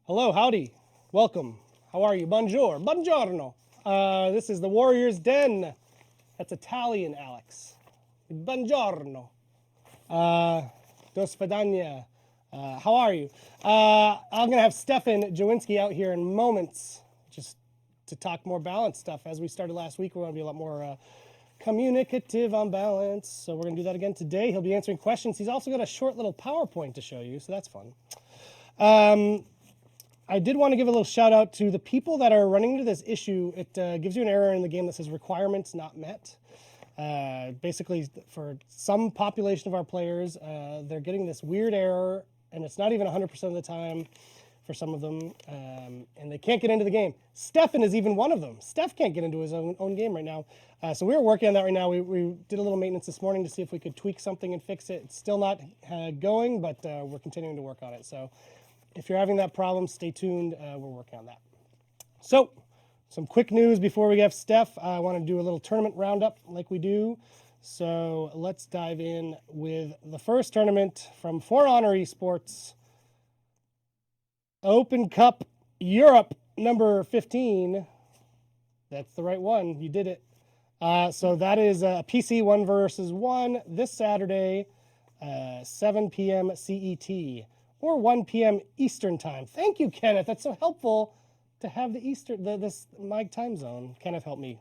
Hello, howdy, welcome. How are you? Bonjour, buongiorno. This is the Warrior's Den. That's Italian, Alex. Buongiorno. Do svidania. How are you? I'm gonna have Stefan Jewinski out here in moments, just to talk more balance stuff. As we started last week, we're gonna be a lot more communicative on balance. So we're gonna do that again today. He'll be answering questions. He's also got a short little PowerPoint to show you, so that's fun. I did want to give a little shout out to the people that are running into this issue. It gives you an error in the game that says requirements not met. Basically, for some population of our players, they're getting this weird error, and it's not even 100% of the time for some of them, and they can't get into the game. Stefan is even one of them. Steph can't get into his own game right now. So we're working on that right now. We did a little maintenance this morning to see if we could tweak something and fix it. It's still not going, but we're continuing to work on it. So if you're having that problem, stay tuned. We're working on that. So, some quick news before we get Steph. I want to do a little tournament roundup like we do. So let's dive in with the first tournament from For Honor Esports. Open Cup Europe number 15. That's the right one. You did it. So that is a PC 1 versus 1 this Saturday, 7 p.m. CET. Or 1 p.m. Eastern time. Thank you, Kenneth. That's so helpful to have my time zone. Kenneth helped me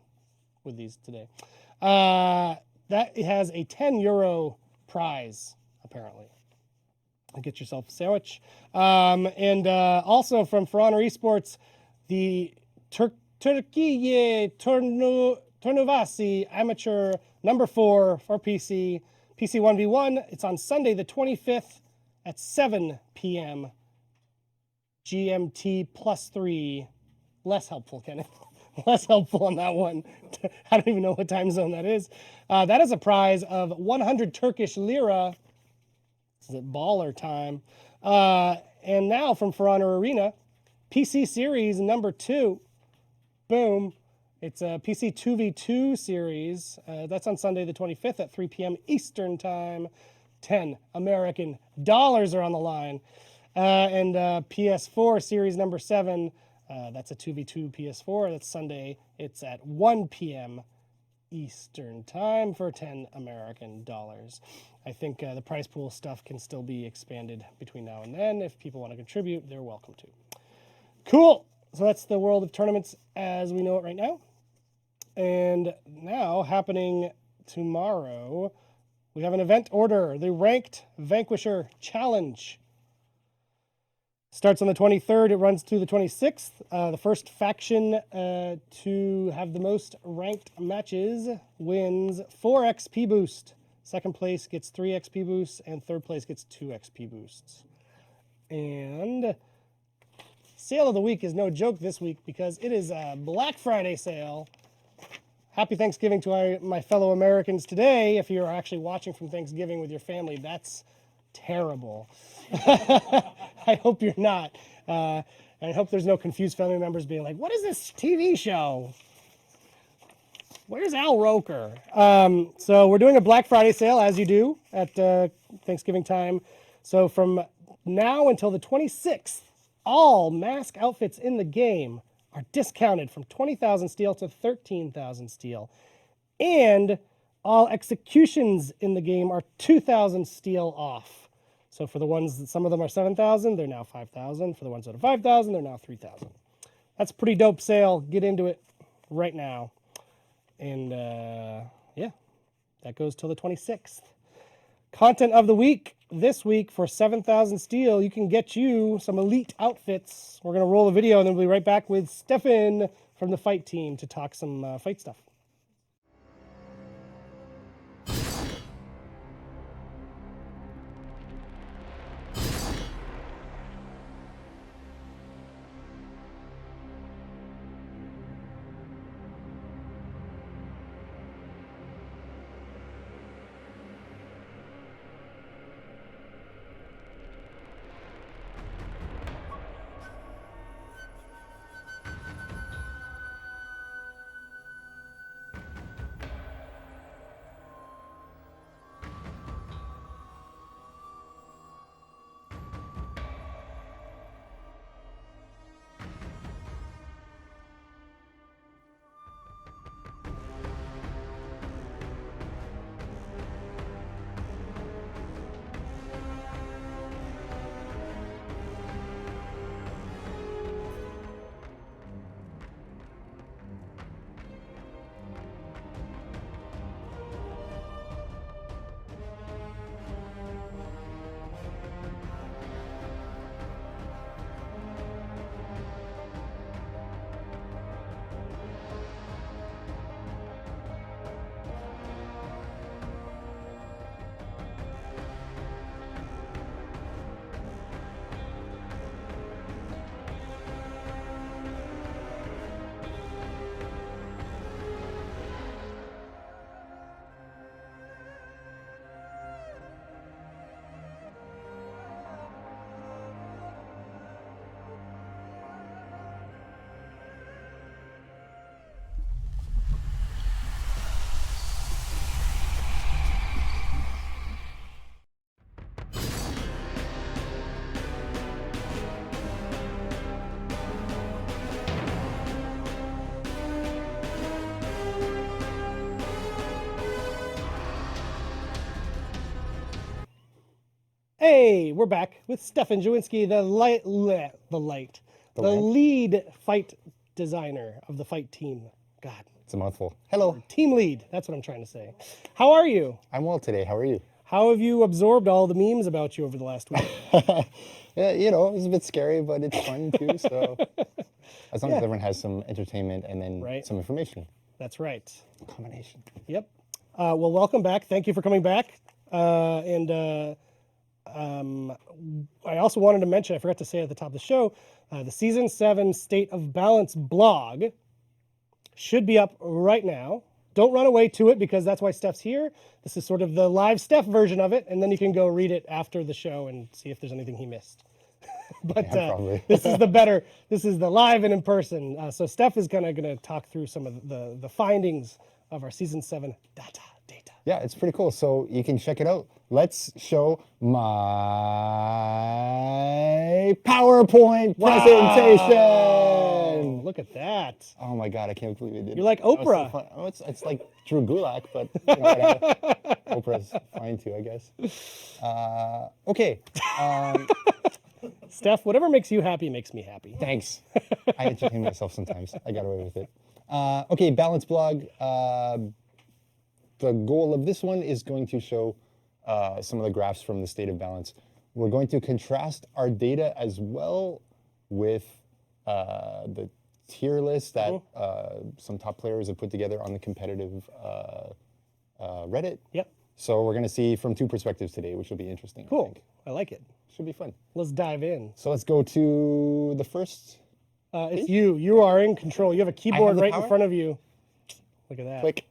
with these today. That has a €10 prize, apparently. Get yourself a sandwich. And also from For Honor Esports, the Turkiye Turnuvasi Amateur number 4 for PC 1v1. It's on Sunday the 25th. At 7 p.m. GMT +3. Less helpful, Kenneth. Less helpful on that one. I don't even know what time zone that is. That is a prize of 100 Turkish lira. This is baller time. And now from For Honor Arena, PC Series number 2. Boom. It's a PC 2v2 series. That's on Sunday the 25th at 3 p.m. Eastern time. 10 American dollars are on the line. And PS4 series number 7, that's a 2v2 PS4. That's Sunday. It's at 1 p.m. Eastern time for 10 American dollars. I think the prize pool stuff can still be expanded between now and then. If people want to contribute, they're welcome to. Cool. So that's the world of tournaments as we know it right now. And now happening tomorrow, we have an event order, the Ranked Vanquisher Challenge. Starts on the 23rd, it runs through the 26th. The first faction to have the most ranked matches wins 4 XP boost. Second place gets 3 XP boosts, and third place gets 2 XP boosts. And sale of the week is no joke this week because it is a Black Friday sale. Happy Thanksgiving to my fellow Americans today. If you're actually watching from Thanksgiving with your family, that's terrible. I hope you're not. And I hope there's no confused family members being like, what is this TV show? Where's Al Roker? So we're doing a Black Friday sale, as you do at Thanksgiving time. So from now until the 26th, all mask outfits in the game are discounted from 20,000 steel to 13,000 steel. And all executions in the game are 2,000 steel off. So for the ones that some of them are 7,000, they're now 5,000. For the ones that are 5,000, they're now 3,000. That's a pretty dope sale. Get into it right now. And yeah, that goes till the 26th. Content of the week. This week for 7,000 steel, you can get you some elite outfits. We're going to roll a video and then we'll be right back with Stefan from the fight team to talk some fight stuff. Hey, we're back with Stefan Jewinski, the lead fight designer of the fight team. God, it's a mouthful. Hello. Team lead. That's what I'm trying to say. How are you? I'm well today. How are you? How have you absorbed all the memes about you over the last week? Yeah, you know, it's a bit scary, but it's fun too. So as long as everyone has some entertainment and then some information. That's right. Combination. Yep. Well, welcome back. Thank you for coming back. I also wanted to mention, I forgot to say at the top of the show, the Season 7 State of Balance blog should be up right now. Don't run away to it because that's why Steph's here. This is sort of the live Steph version of it, and then you can go read it after the show and see if there's anything he missed. But this is the live and in person. So Steph is kind of going to talk through some of the findings of our Season 7 data. Yeah, it's pretty cool. So you can check it out. Let's show my PowerPoint presentation. Look at that. Oh my God, I can't believe it did. You're like Oprah. So it's like Drew Gulak, but you know, Oprah's fine too, I guess. Okay. Steph, whatever makes you happy makes me happy. Thanks. I entertain myself sometimes. I got away with it. Okay, balance blog. The goal of this one is going to show some of the graphs from the state of balance. We're going to contrast our data as well with the tier list that some top players have put together on the competitive Reddit. Yep. So we're going to see from two perspectives today, which will be interesting. Cool. I like it. Should be fun. Let's dive in. So let's go to the first. It's you. You are in control. You have a keyboard right in front of you. Look at that. Click.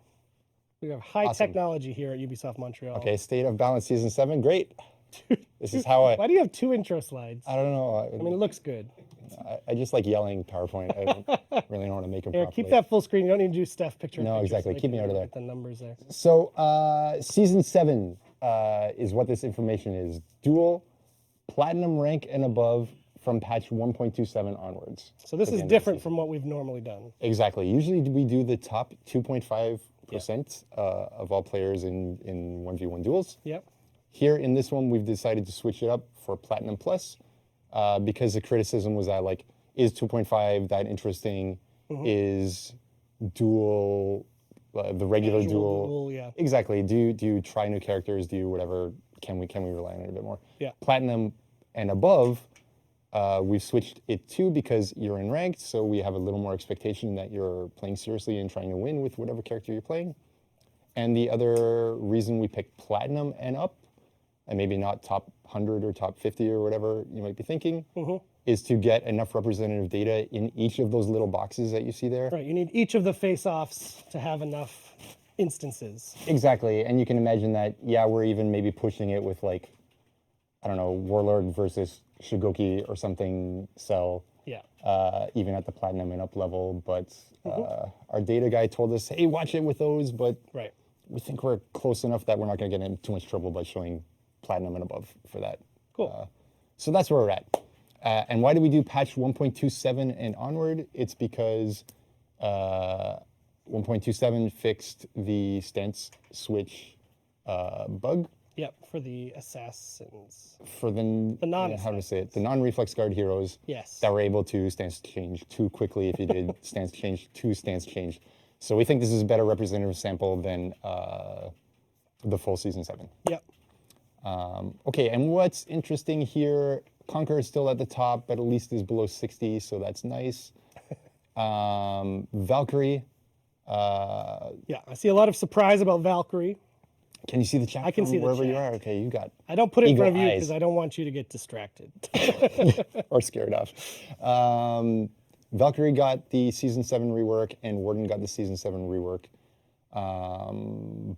We have high technology here at Ubisoft Montreal. Okay, State of Balance Season 7, great. This is how Why do you have two intro slides? I don't know. I mean, it looks good. I just like yelling PowerPoint. I don't really know how to make them properly. Keep that full screen. You don't need to do Steph picture. No, exactly. Keep me out of there. The numbers there. So Season 7 is what this information is. Dual, Platinum rank and above from patch 1.27 onwards. So this is different from what we've normally done. Exactly. Usually we do the top 2.5% of all players in 1v1 duels. Yep. Here in this one, we've decided to switch it up for Platinum Plus because the criticism was that, like, is 2.5 that interesting? Is duel, the regular duel? Exactly. Do you try new characters? Do you whatever? Can we rely on it a bit more? Yeah. Platinum and above, we've switched it to because you're in ranked, so we have a little more expectation that you're playing seriously and trying to win with whatever character you're playing. And the other reason we picked Platinum and up, and maybe not top 100 or top 50 or whatever you might be thinking, is to get enough representative data in each of those little boxes that you see there. Right, you need each of the face-offs to have enough instances. Exactly, and you can imagine that, yeah, we're even maybe pushing it with, like, I don't know, Warlord versus Shigoki or something, Cell. Yeah. Even at the Platinum and up level, but our data guy told us, hey, watch it with those, but we think we're close enough that we're not going to get in too much trouble by showing Platinum and above for that. Cool. So that's where we're at. And why do we do patch 1.27 and onward? It's because 1.27 fixed the stance switch bug. Yep, for the assassins. For the how to say it? The non-reflex guard heroes. Yes. That were able to stance change too quickly if you did stance change to stance change. So we think this is a better representative sample than the full Season 7. Yep. Okay, and what's interesting here, Conquer is still at the top, but at least is below 60, so that's nice. Valkyrie. Yeah, I see a lot of surprise about Valkyrie. Can you see the chat? I can see the wherever chat. you are. Okay, you got. I don't put it in front of you because I don't want you to get distracted. Or scared off. Valkyrie got the Season 7 rework, and Warden got the Season 7 rework.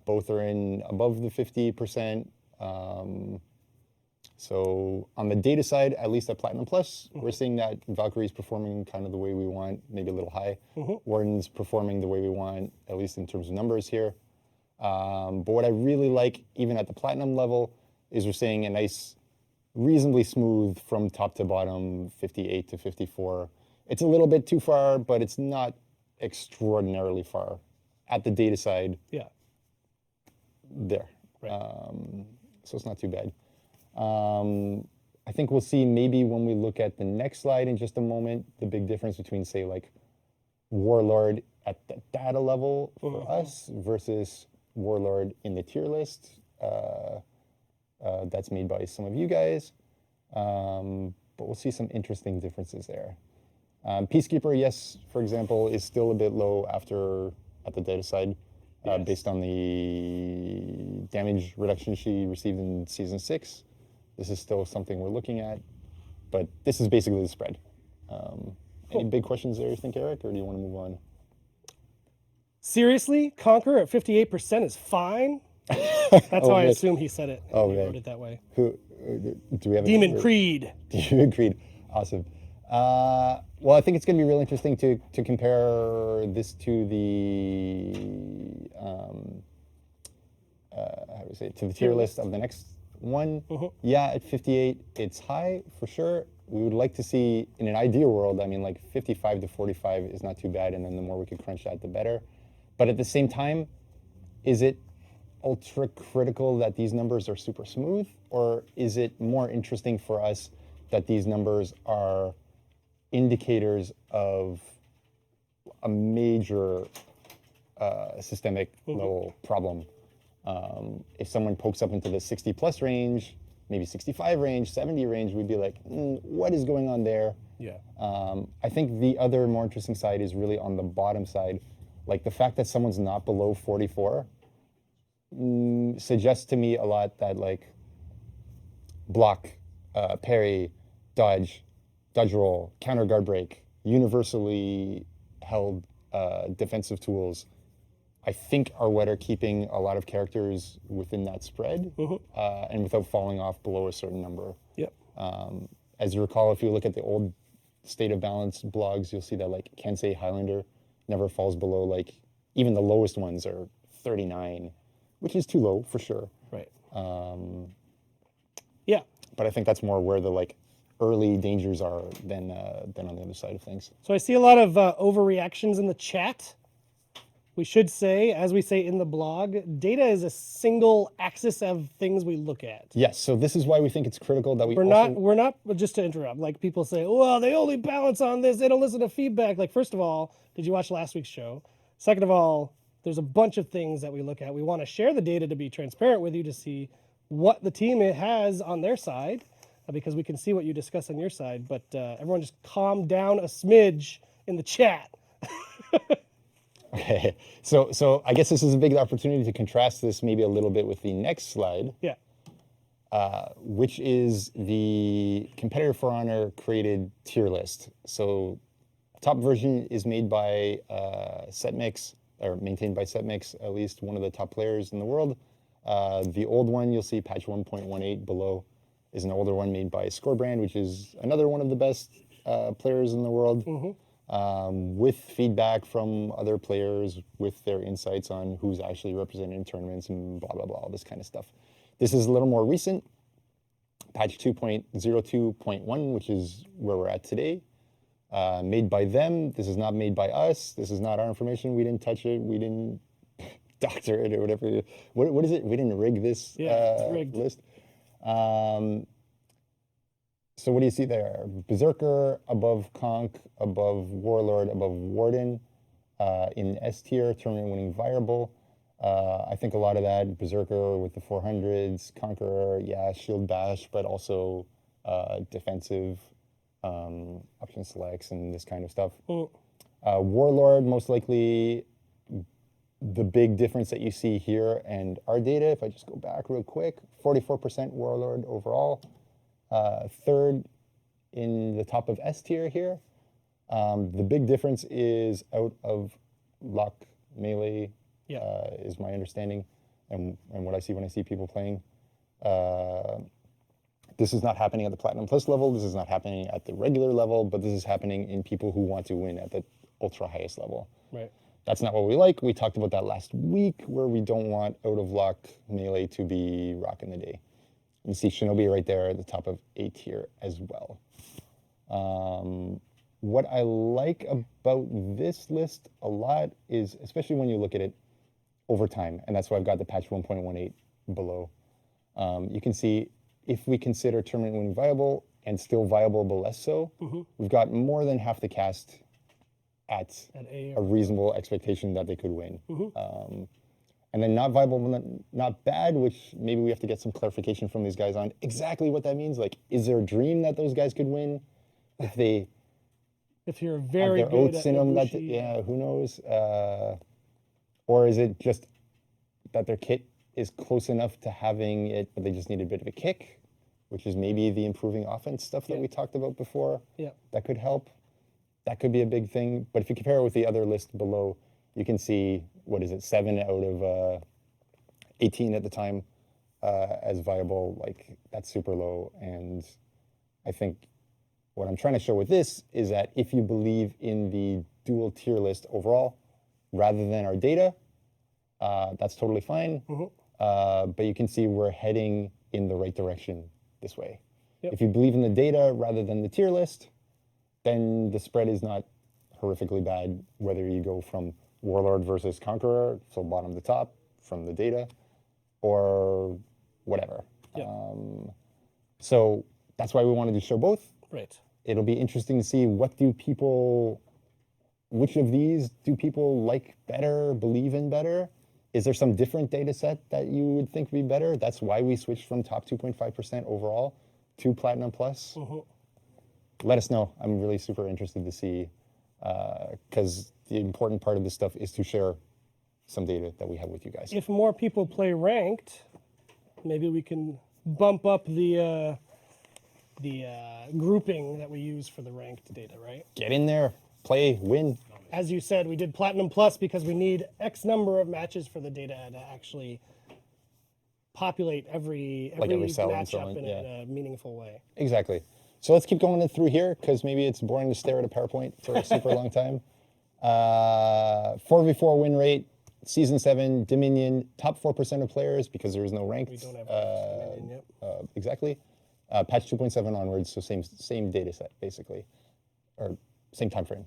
Both are in above the 50%. So on the data side, at least at Platinum Plus, we're seeing that Valkyrie's performing kind of the way we want, maybe a little high. Warden's performing the way we want, at least in terms of numbers here. But what I really like, even at the Platinum level, is we're seeing a nice, reasonably smooth from top to bottom, 58 to 54. It's a little bit too far, but it's not extraordinarily far. At the data side, there. Right. So it's not too bad. I think we'll see maybe when we look at the next slide in just a moment, the big difference between, say, like Warlord at the data level for us versus Warlord in the tier list. That's made by some of you guys. But we'll see some interesting differences there. Peacekeeper, yes, for example, is still a bit low after at the data side, based on the damage reduction she received in Season 6. This is still something we're looking at, but this is basically the spread. Any big questions there, you think, Eric, or do you want to move on? Seriously, Conqueror at 58% is fine? That's how I assume he said it. Oh, he man. wrote it that way. Who do we have? Demon Creed. Demon Creed, awesome. Well, I think it's going to be really interesting to compare this to the how do we say it? To the tier list of the next one. Yeah, at 58, it's high for sure. We would like to see, in an ideal world, I mean, like 55 to 45 is not too bad, and then the more we could crunch that, the better. But at the same time, is it ultra critical that these numbers are super smooth, or is it more interesting for us that these numbers are indicators of a major systemic level problem? If someone pokes up into the 60 plus range, maybe 65 range, 70 range, we'd be like, what is going on there? Yeah. I think the other more interesting side is really on the bottom side. Like the fact that someone's not below 44 suggests to me a lot that like block, parry, dodge roll, counter guard break, universally held defensive tools, I think are what are keeping a lot of characters within that spread and without falling off below a certain number. Yep. As you recall, if you look at the old State of Balance blogs, you'll see that like Kensei Highlander never falls below, like even the lowest ones are 39, which is too low for sure. Right. Yeah. But I think that's more where the like early dangers are than on the other side of things. So I see a lot of overreactions in the chat. We should say, as we say in the blog, data is a single axis of things we look at. Yes, so this is why we think it's critical that We're not, just to interrupt, like people say, well, they only balance on this, they don't listen to feedback. Like, first of all, did you watch last week's show? Second of all, there's a bunch of things that we look at. We want to share the data to be transparent with you to see what the team has on their side, because we can see what you discuss on your side. But everyone just calm down a smidge in the chat. Okay, so I guess this is a big opportunity to contrast this maybe a little bit with the next slide. Yeah. Which is the Competitor for Honor created tier list. So top version is made by Setmix, or maintained by Setmix, at least one of the top players in the world. The old one, you'll see patch 1.18 below, is an older one made by Scorebrand, which is another one of the best players in the world. With feedback from other players, with their insights on who's actually represented in tournaments and blah, blah, blah, all this kind of stuff. This is a little more recent, patch 2.02.1, which is where we're at today. Made by them. This is not made by us. This is not our information. We didn't touch it. We didn't doctor it or whatever. What is it? We didn't rig this list. So what do you see there? Berserker above Conk, above Warlord, above Warden, in S tier, tournament winning variable. I think a lot of that, Berserker with the 400s, Conqueror, yeah, shield bash, but also defensive option selects and this kind of stuff. Warlord, most likely the big difference that you see here and our data, if I just go back real quick, 44% Warlord overall. Third in the top of S tier here. The big difference is out of luck melee, is my understanding, and what I see when I see people playing. This is not happening at the Platinum Plus level, this is not happening at the regular level, but this is happening in people who want to win at the ultra highest level. Right. That's not what we like. We talked about that last week, where we don't want out of luck melee to be rocking the day. You see Shinobi right there at the top of A tier as well. What I like about this list a lot is, especially when you look at it over time, and that's why I've got the patch 1.18 below. You can see if we consider tournament winning viable and still viable but less so, we've got more than half the cast at a reasonable expectation that they could win. And then not viable, but not bad, which maybe we have to get some clarification from these guys on exactly what that means. Like, is there a dream that those guys could win if they if you're very have their good oats at in them? That, Nobushi, yeah, who knows? Or is it just that their kit is close enough to having it, but they just need a bit of a kick, which is maybe the improving offense stuff that we talked about before. Yeah. That could help. That could be a big thing. But if you compare it with the other list below, you can see, what is it, 7 out of 18 at the time as viable. Like, that's super low. And I think what I'm trying to show with this is that if you believe in the dual tier list overall, rather than our data, that's totally fine. But you can see we're heading in the right direction this way. Yep. If you believe in the data rather than the tier list, then the spread is not horrifically bad, whether you go from Warlord versus Conqueror, so bottom to top from the data, or whatever. Yep. So that's why we wanted to show both. Right. It'll be interesting to see which of these do people like better, believe in better? Is there some different data set that you would think would be better? That's why we switched from top 2.5% overall to Platinum Plus. Let us know. I'm really super interested to see, because the important part of this stuff is to share some data that we have with you guys. If more people play ranked, maybe we can bump up the grouping that we use for the ranked data, right? Get in there, play, win. As you said, we did Platinum Plus because we need X number of matches for the data to actually populate every cell and so matchup on, in a meaningful way. Exactly. So let's keep going through here, because maybe it's boring to stare at a PowerPoint for a super long time. 4v4 win rate, Season 7, Dominion, top 4% of players, because there is no ranked. We don't have Dominion yet. Exactly. Patch 2.7 onwards, so same data set, basically, or same time frame.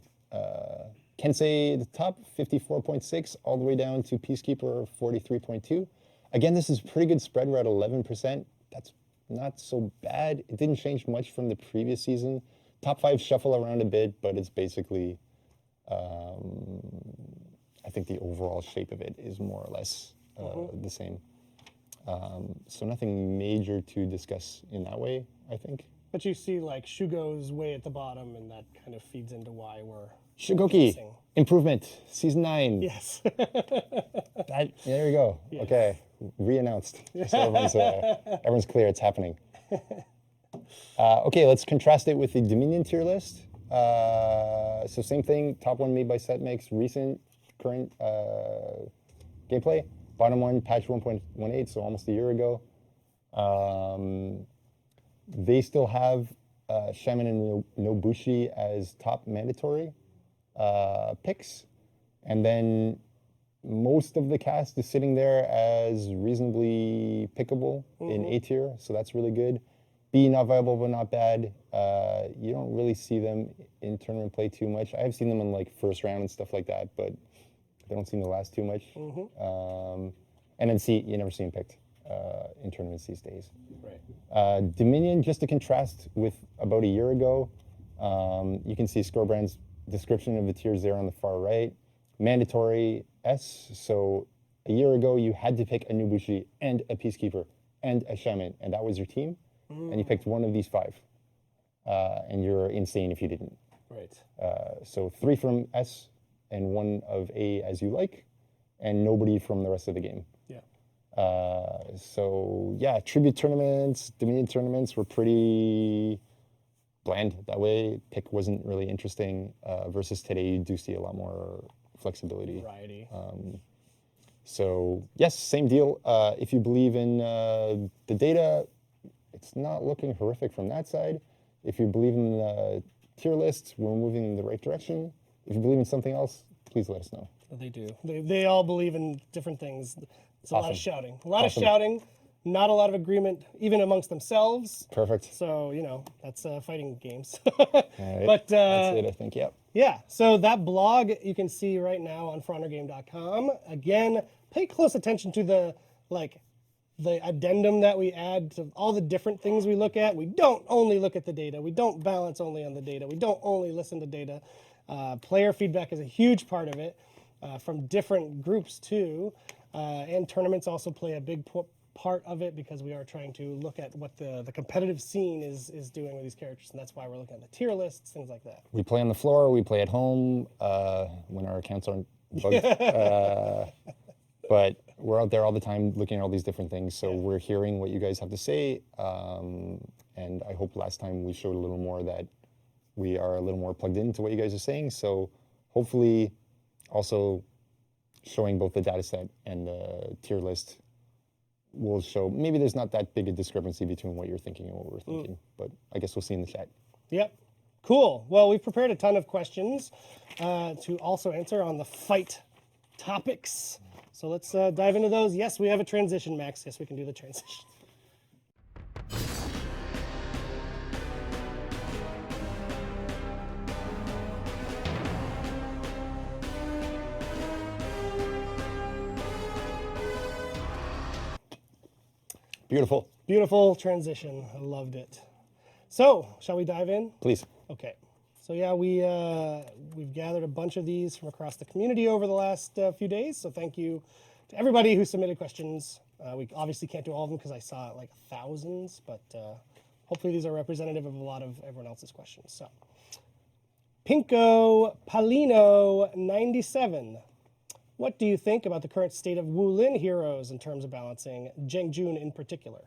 Kensei, the top, 54.6, all the way down to Peacekeeper, 43.2. Again, this is pretty good spread. We're at 11%. That's not so bad. It didn't change much from the previous season. Top 5 shuffle around a bit, but it's basically, I think the overall shape of it is more or less the same. So nothing major to discuss in that way, I think. But you see, like, Shugo's way at the bottom, and that kind of feeds into why we're Shigoki, missing. Improvement, Season 9. Yes. There you go. Yes. Okay, re-announced. So everyone's clear, it's happening. Okay, let's contrast it with the Dominion tier list. So same thing, top one made by Setmix, recent, current gameplay. Bottom one, patch 1.18, so almost a year ago. They still have Shaman and Nobushi as top mandatory picks. And then most of the cast is sitting there as reasonably pickable in A tier, so that's really good. B, not viable, but not bad. You don't really see them in tournament play too much. I have seen them in like first round and stuff like that, but they don't seem to last too much. And then C, you never see them picked in tournaments these days. Right. Dominion, just to contrast with about a year ago, you can see Scorebrand's description of the tiers there on the far right. Mandatory S, so a year ago you had to pick a Nobushi and a Peacekeeper and a Shaman, and that was your team, and you picked one of these 5. And you're insane if you didn't. Right. So 3 from S and 1 of A as you like, and nobody from the rest of the game. Yeah. So yeah, tribute tournaments, Dominion tournaments were pretty bland that way. Pick wasn't really interesting. Versus today, you do see a lot more flexibility. Variety. So yes, same deal. If you believe in the data, it's not looking horrific from that side. If you believe in the tier lists, we're moving in the right direction. If you believe in something else, please let us know. They do. They all believe in different things. It's a lot of shouting. A lot Awesome. of shouting, not a lot of agreement, even amongst themselves. Perfect. So, you know, that's fighting games. All right. But that's it, I think. Yep. yeah, so that blog you can see right now on ForHonorGame.com. Again, pay close attention to the, like, the addendum that we add to all the different things we look at. We don't only look at the data. We don't balance only on the data. We don't only listen to data. Player feedback is a huge part of it, from different groups too. And tournaments also play a big part of it, because we are trying to look at what the competitive scene is doing with these characters, and that's why we're looking at the tier lists, things like that. We play on the floor, we play at home when our accounts aren't bugged. But we're out there all the time looking at all these different things, so we're hearing what you guys have to say, and I hope last time we showed a little more that we are a little more plugged into what you guys are saying, so hopefully also showing both the data set and the tier list will show maybe there's not that big a discrepancy between what you're thinking and what we're thinking, but I guess we'll see in the chat. Yep. Cool. Well, we've prepared a ton of questions to also answer on the fight topics. So let's dive into those. Yes, we have a transition, Max. Yes, we can do the transition. Beautiful. Beautiful transition. I loved it. So, shall we dive in? Please. Okay. So yeah, we've gathered a bunch of these from across the community over the last few days. So thank you to everybody who submitted questions. We obviously can't do all of them because I saw like thousands, but hopefully these are representative of a lot of everyone else's questions. So, Pinko Palino 97. What do you think about the current state of Wulin heroes in terms of balancing, Zheng Jun in particular?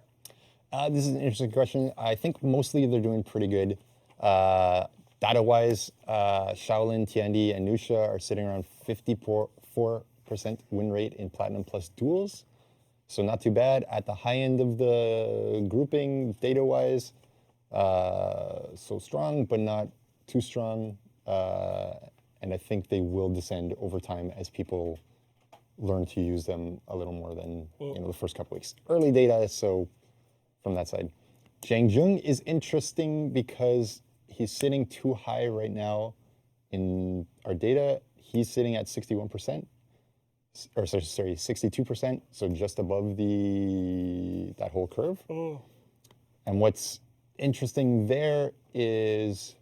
This is an interesting question. I think mostly they're doing pretty good. Data-wise, Shaolin, Tiandi, and Nusha are sitting around 54% win rate in Platinum Plus duels. So not too bad. At the high end of the grouping, data-wise, so strong, but not too strong. And I think they will descend over time as people learn to use them a little more than the first couple weeks. Early data, so from that side. Zhang Jung is interesting because he's sitting too high right now in our data. He's sitting at 61%, or sorry, 62%, so just above that whole curve. And what's interesting there is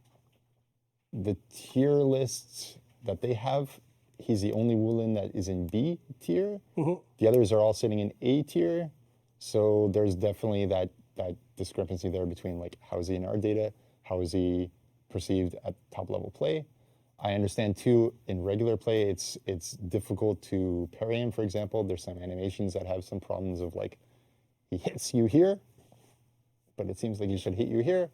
the tier lists that they have. He's the only Wulin that is in B tier. The others are all sitting in A tier. So there's definitely that discrepancy there between like how is he in our data, how is he perceived at top level play. I understand too, in regular play, it's difficult to parry him, for example. There's some animations that have some problems of like, he hits you here, but it seems like he should hit you here.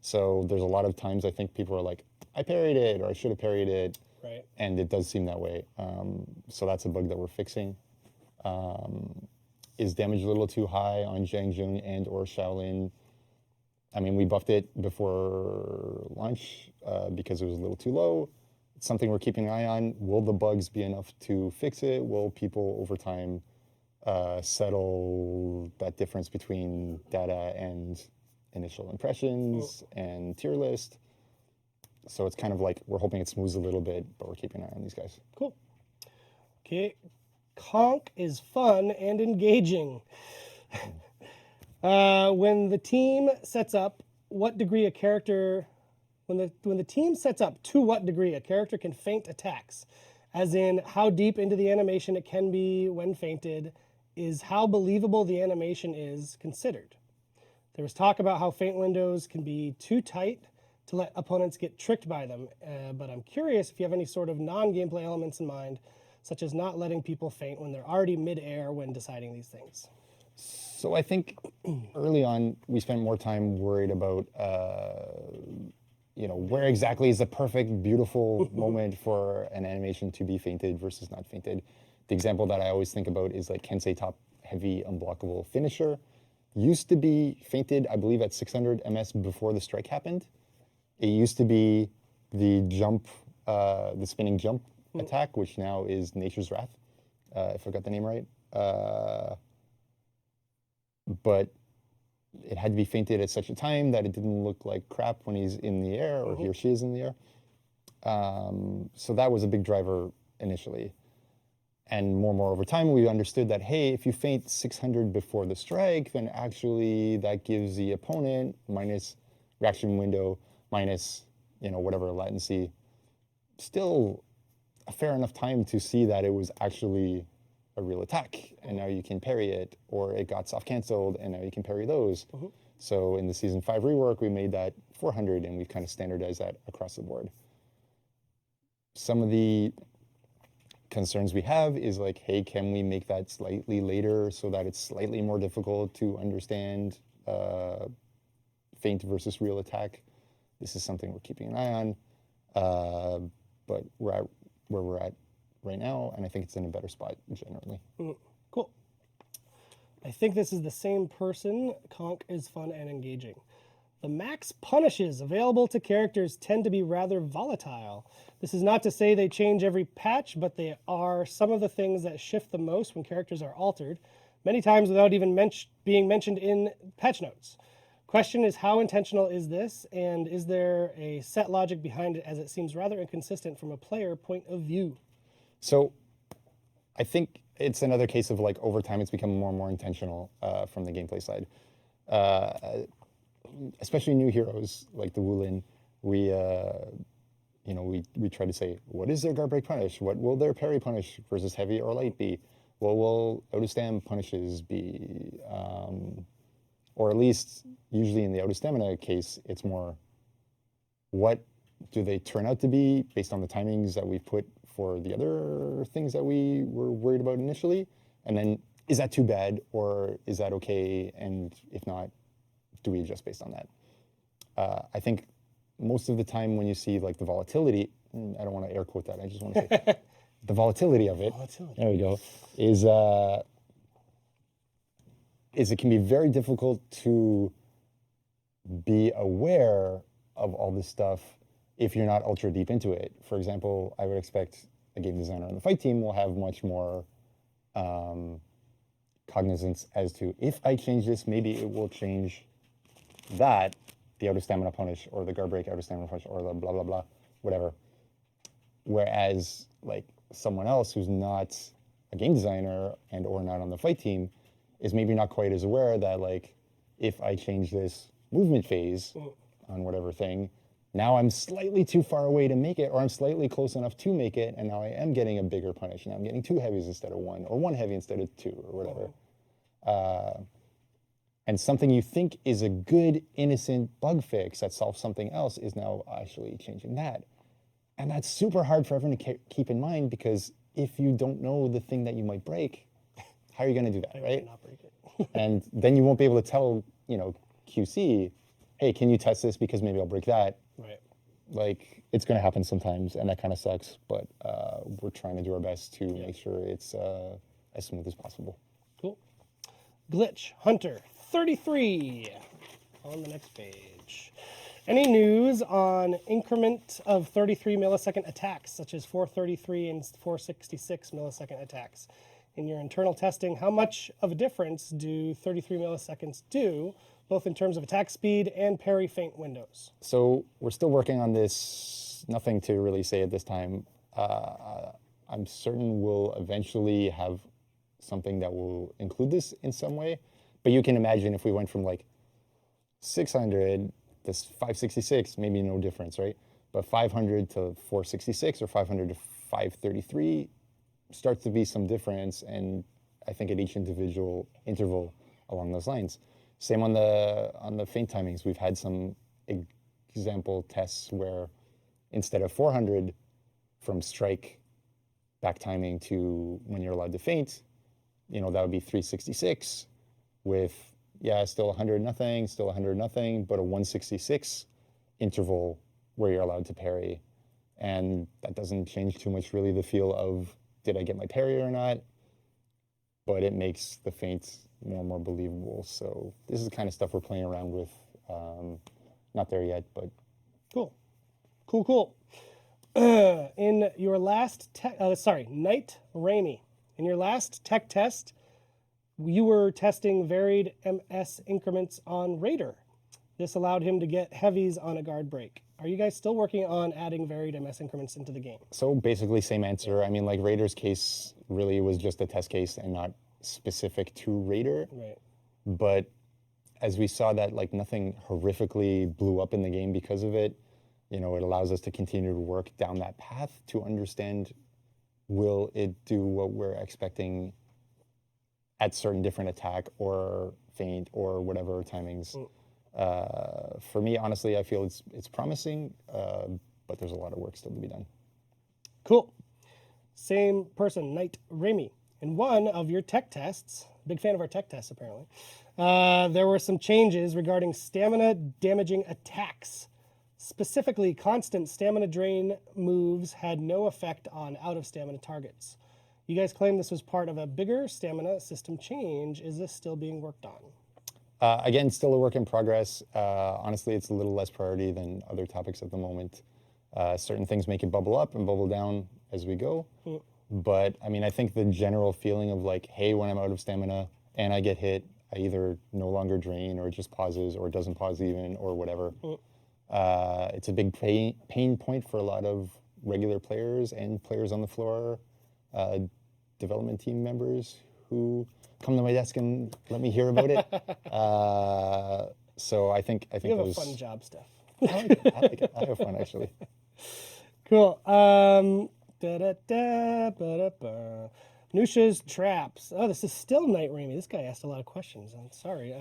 So there's a lot of times I think people are like, I parried it, or I should have parried it. Right. And it does seem that way. So that's a bug that we're fixing. Is damage a little too high on Zhang Jung and or Shaolin? I mean, we buffed it before launch because it was a little too low. It's something we're keeping an eye on. Will the bugs be enough to fix it? Will people over time settle that difference between data and initial impressions and tier list? So it's kind of like we're hoping it smooths a little bit, but we're keeping an eye on these guys. Cool. Okay. Conk is fun and engaging. When the team sets up, what degree a character, when the team sets up to what degree a character can feint attacks, as in how deep into the animation it can be when feinted, is how believable the animation is considered. There was talk about how feint windows can be too tight to let opponents get tricked by them, but I'm curious if you have any sort of non-gameplay elements in mind, such as not letting people feint when they're already mid-air when deciding these things. So I think early on we spent more time worried about, where exactly is the perfect, beautiful moment for an animation to be feinted versus not feinted. The example that I always think about is like Kensei top heavy unblockable finisher. Used to be feinted, I believe, at 600 MS before the strike happened. It used to be the jump, the spinning jump attack, which now is Nature's Wrath, if I got the name right. But it had to be feinted at such a time that it didn't look like crap when he's in the air or he or she is in the air. So that was a big driver initially. And more over time, we understood that, hey, if you feint 600 before the strike, then actually that gives the opponent minus reaction window, minus, whatever latency, still a fair enough time to see that it was actually a real attack, and now you can parry it, or it got soft canceled, and now you can parry those. So in the Season 5 rework, we made that 400, and we've kind of standardized that across the board. Some of the concerns we have is like, hey, can we make that slightly later so that it's slightly more difficult to understand feint versus real attack? This is something we're keeping an eye on, but we're at where we're at right now, and I think it's in a better spot generally. Cool. I think this is the same person. Conk is fun and engaging. The max punishes available to characters tend to be rather volatile. This is not to say they change every patch, but they are some of the things that shift the most when characters are altered, many times without even being mentioned in patch notes. Question is, how intentional is this, and is there a set logic behind it, as it seems rather inconsistent from a player point of view? So I think it's another case of like over time it's become more and more intentional from the gameplay side. Especially new heroes like the Wulin, we try to say, what is their guard break punish? What will their parry punish versus heavy or light be? What will out of stam punishes be? Or at least usually in the out of stamina case, it's more what do they turn out to be based on the timings that we've put for the other things that we were worried about initially? And then is that too bad, or is that okay? And if not, do we adjust based on that? I think most of the time when you see like the volatility, I don't want to air quote that, I just want to say the volatility of it, there we go, is it can be very difficult to be aware of all this stuff if you're not ultra deep into it. For example, I would expect a game designer on the fight team will have much more cognizance as to, if I change this, maybe it will change that, the out of stamina punish, or the guard break out of stamina punish, or the blah blah blah, whatever. Whereas like someone else who's not a game designer and or not on the fight team is maybe not quite as aware that like, if I change this movement phase on whatever thing, now I'm slightly too far away to make it, or I'm slightly close enough to make it, and now I am getting a bigger punish. Now I'm getting 2 heavies instead of 1, or 1 heavy instead of 2, or whatever. And something you think is a good, innocent bug fix that solves something else is now actually changing that. And that's super hard for everyone to keep in mind, because if you don't know the thing that you might break, how are you going to do that, right? Not break it. And then you won't be able to tell, QC, hey, can you test this because maybe I'll break that. Right. Like, it's going to happen sometimes, and that kind of sucks, but we're trying to do our best to make sure it's as smooth as possible. Cool. Glitch Hunter 33 on the next page. Any news on increment of 33 millisecond attacks, such as 433 and 466 millisecond attacks? In your internal testing, how much of a difference do 33 milliseconds do, both in terms of attack speed and parry feint windows? So we're still working on this. Nothing to really say at this time. I'm certain we'll eventually have something that will include this in some way. But you can imagine if we went from like 600 to 566, maybe no difference, right? But 500 to 466 or 500 to 533 starts to be some difference, and I think at each individual interval along those lines. Same on the feint timings. We've had some example tests where instead of 400 from strike back timing to when you're allowed to feint, that would be 366 with, still 100 nothing, still 100 nothing, but a 166 interval where you're allowed to parry. And that doesn't change too much really the feel of, did I get my parry or not? But it makes the feint more and more believable. So this is the kind of stuff we're playing around with. Not there yet, but. Cool. In your last Night Rainy. In your last tech test, you were testing varied MS increments on Raider. This allowed him to get heavies on a guard break. Are you guys still working on adding varied MS increments into the game? So basically same answer. I mean, like Raider's case really was just a test case and not specific to Raider. Right. But as we saw that like nothing horrifically blew up in the game because of it, you know, it allows us to continue to work down that path to understand, will it do what we're expecting at certain different attack or feint or whatever timings. For me, honestly, I feel it's promising, but there's a lot of work still to be done. Cool. Same person, Knight Remy. In one of your tech tests, big fan of our tech tests apparently, there were some changes regarding stamina damaging attacks. Specifically, constant stamina drain moves had no effect on out of stamina targets. You guys claim this was part of a bigger stamina system change. Is this still being worked on? Again, still a work in progress. Honestly, it's a little less priority than other topics at the moment. Certain things make it bubble up and bubble down as we go. But I mean, I think the general feeling of like, hey, when I'm out of stamina and I get hit, I either no longer drain or it just pauses or it doesn't pause even or whatever. It's a big pain point for a lot of regular players and players on the floor, development team members who come to my desk and let me hear about it. So I think You have a fun job, Steph. I like it. I like it. I have fun actually. Cool. Nusha's traps. Oh, this is still Night Ramy. This guy asked a lot of questions. I'm sorry.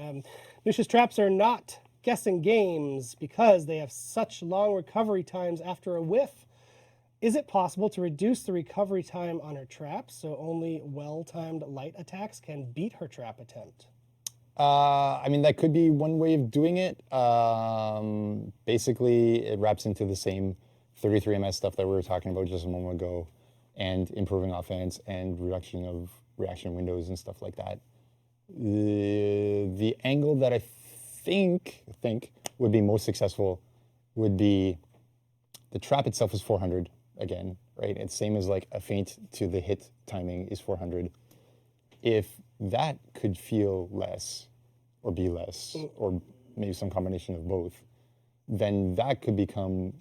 Nusha's traps are not guessing games because they have such long recovery times after a whiff. Is it possible to reduce the recovery time on her traps so only well-timed light attacks can beat her trap attempt? I mean, that could be one way of doing it. Basically, it wraps into the same 33 MS stuff that we were talking about just a moment ago, and improving offense and reduction of reaction windows and stuff like that. The angle that I think would be most successful would be the trap itself is 400 again, right? It's same as like a feint to the hit timing is 400. If that could feel less or be less, or maybe some combination of both, then that could become,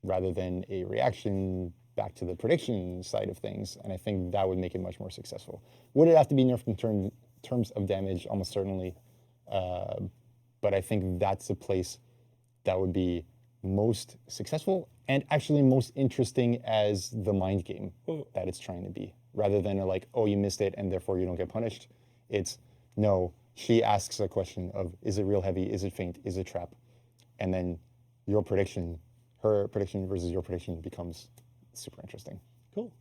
rather than a reaction, back to the prediction side of things, and I think that would make it much more successful. Would it have to be nerfed in terms of damage? Almost certainly, but I think that's a place that would be most successful and actually most interesting as the mind game that it's trying to be, rather than a like, oh, you missed it and therefore you don't get punished. It's, no, she asks a question of, is it real heavy, is it feint, is it trap? And then your prediction, her prediction versus your prediction becomes super interesting. Cool.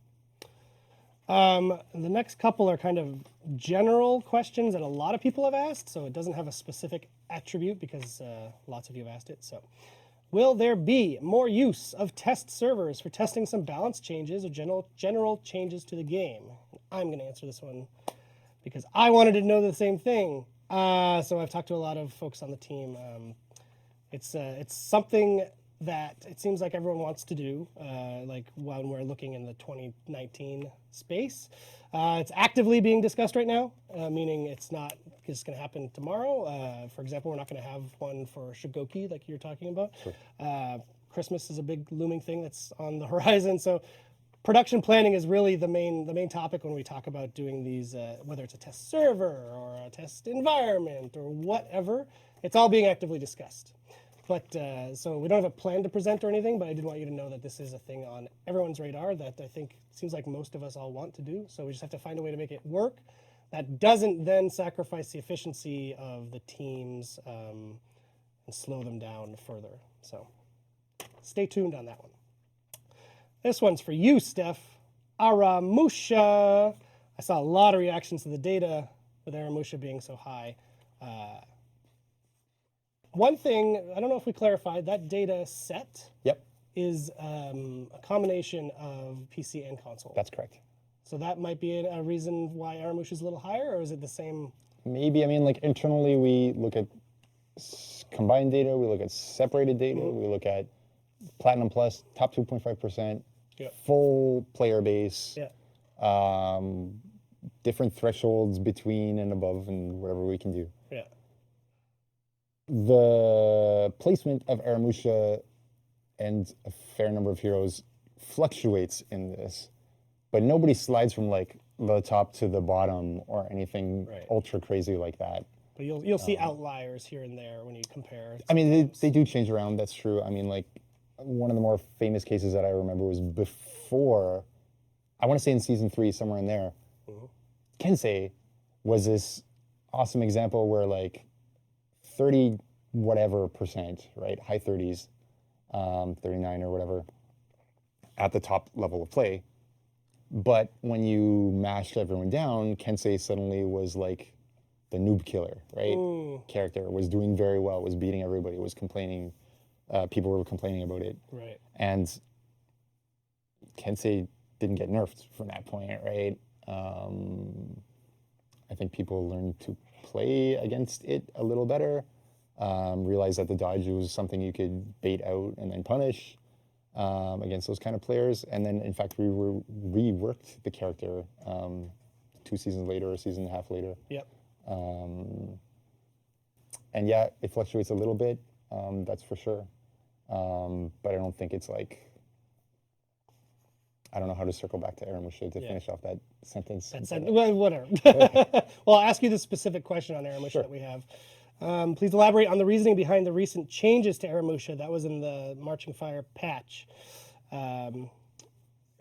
The next couple are kind of general questions that a lot of people have asked, so it doesn't have a specific attribute because lots of you have asked it. So, will there be more use of test servers for testing some balance changes or general changes to the game? I'm going to answer this one because I wanted to know the same thing. So I've talked to a lot of folks on the team. It's something that it seems like everyone wants to do, like when we're looking in the 2019 space. It's actively being discussed right now, meaning it's not just going to happen tomorrow. For example, we're not going to have one for Shigoki like you're talking about. Sure. Christmas is a big looming thing that's on the horizon. So production planning is really the main topic when we talk about doing these, whether it's a test server or a test environment or whatever. It's all being actively discussed. But so we don't have a plan to present or anything, but I did want you to know that this is a thing on everyone's radar that I think seems like most of us all want to do. So we just have to find a way to make it work that doesn't then sacrifice the efficiency of the teams and slow them down further. So stay tuned on that one. This one's for you, Steph. Aramusha. I saw a lot of reactions to the data with Aramusha being so high. One thing, I don't know if we clarified, that data set is a combination of PC and console. That's correct. So that might be a reason why Aramusha is a little higher, or is it the same? Maybe, I mean, like internally we look at combined data, we look at separated data, we look at Platinum Plus, top 2.5%, full player base, different thresholds between and above and whatever we can do. Yeah. The placement of Aramusha and a fair number of heroes fluctuates in this, but nobody slides from like the top to the bottom or anything ultra crazy like that. But you'll see outliers here and there when you compare. I mean, they do change around. That's true. I mean, like one of the more famous cases that I remember was before, I want to say in season 3, somewhere in there, Kensei was this awesome example where like 30 whatever percent, right? High 30s, 39 or whatever, at the top level of play. But when you mashed everyone down, Kensei suddenly was like the noob killer, right? Character was doing very well, was beating everybody, was complaining. People were complaining about it. Right. And Kensei didn't get nerfed from that point, right? I think people learned to play against it a little better, realized that the dodge was something you could bait out and then punish against those kind of players. And then, in fact, we reworked the character 2 seasons later, or a season and a half later. Yep. And yeah, it fluctuates a little bit, that's for sure. But I don't think it's like, I don't know how to circle back to Aramusha to finish off that sentence. Well, whatever. Well, I'll ask you the specific question on Aramusha that we have. Please elaborate on the reasoning behind the recent changes to Aramusha. That was in the Marching Fire patch.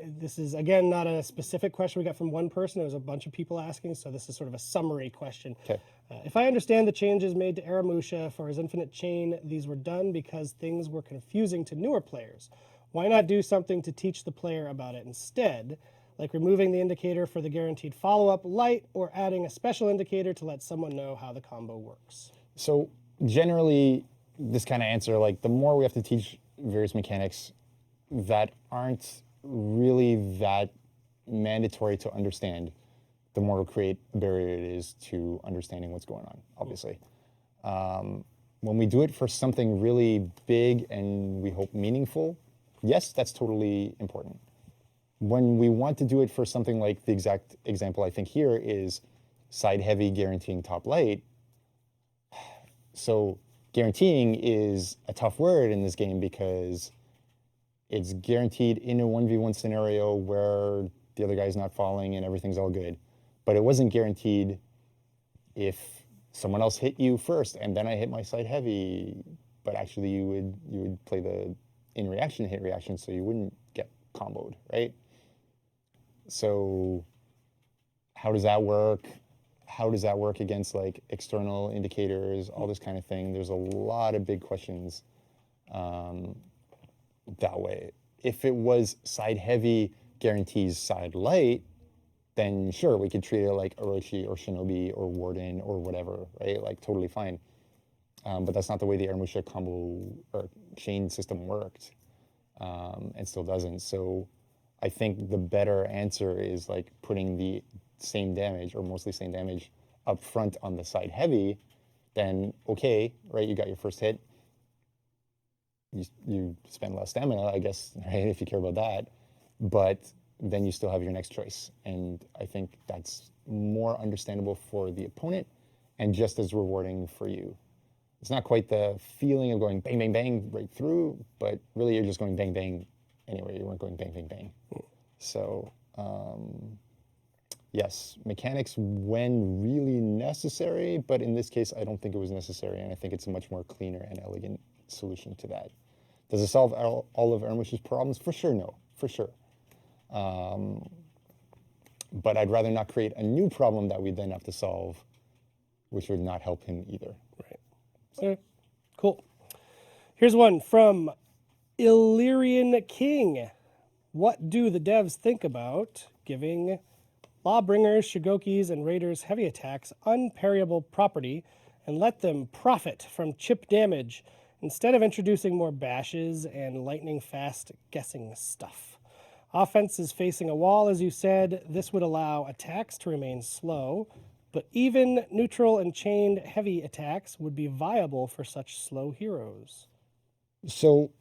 This is, again, not a specific question we got from one person. There was a bunch of people asking, so this is sort of a summary question. Okay. If I understand the changes made to Aramusha for his Infinite Chain, these were done because things were confusing to newer players. Why not do something to teach the player about it instead, like removing the indicator for the guaranteed follow-up light or adding a special indicator to let someone know how the combo works? So generally, this kind of answer, like the more we have to teach various mechanics that aren't really that mandatory to understand, the more it'll create a barrier it is to understanding what's going on, obviously. When we do it for something really big and we hope meaningful, yes, that's totally important. When we want to do it for something like the exact example I think here is side heavy guaranteeing top light. So guaranteeing is a tough word in this game because it's guaranteed in a 1v1 scenario where the other guy's not falling and everything's all good. But it wasn't guaranteed if someone else hit you first and then I hit my side heavy, but actually you would play the in reaction hit reaction so you wouldn't get comboed, right? So how does that work? How does that work against like external indicators, all this kind of thing? There's a lot of big questions that way. If it was side heavy guarantees side light, then sure, we could treat it like Orochi or Shinobi or Warden or whatever, right? Like totally fine. But that's not the way the Aramusha combo or chain system worked, and still doesn't. So I think the better answer is like putting the same damage or mostly same damage up front on the side heavy. Then okay, right? You got your first hit. You spend less stamina, I guess, right? If you care about that, but then you still have your next choice, and I think that's more understandable for the opponent and just as rewarding for you. It's not quite the feeling of going bang, bang, bang right through, but really you're just going bang, bang anyway. You weren't going bang, bang, bang. So, yes, mechanics when really necessary, but in this case, I don't think it was necessary, and I think it's a much more cleaner and elegant solution to that. Does it solve all of Aramusha's problems? For sure, no, for sure. But I'd rather not create a new problem that we then have to solve, which would not help him either. Right. Okay, cool. Here's one from Illyrian King. What do the devs think about giving Lawbringers, Shigokis, and Raiders heavy attacks unparryable property and let them profit from chip damage instead of introducing more bashes and lightning-fast guessing stuff? Offense is facing a wall, as you said. This would allow attacks to remain slow, but even neutral and chained heavy attacks would be viable for such slow heroes. So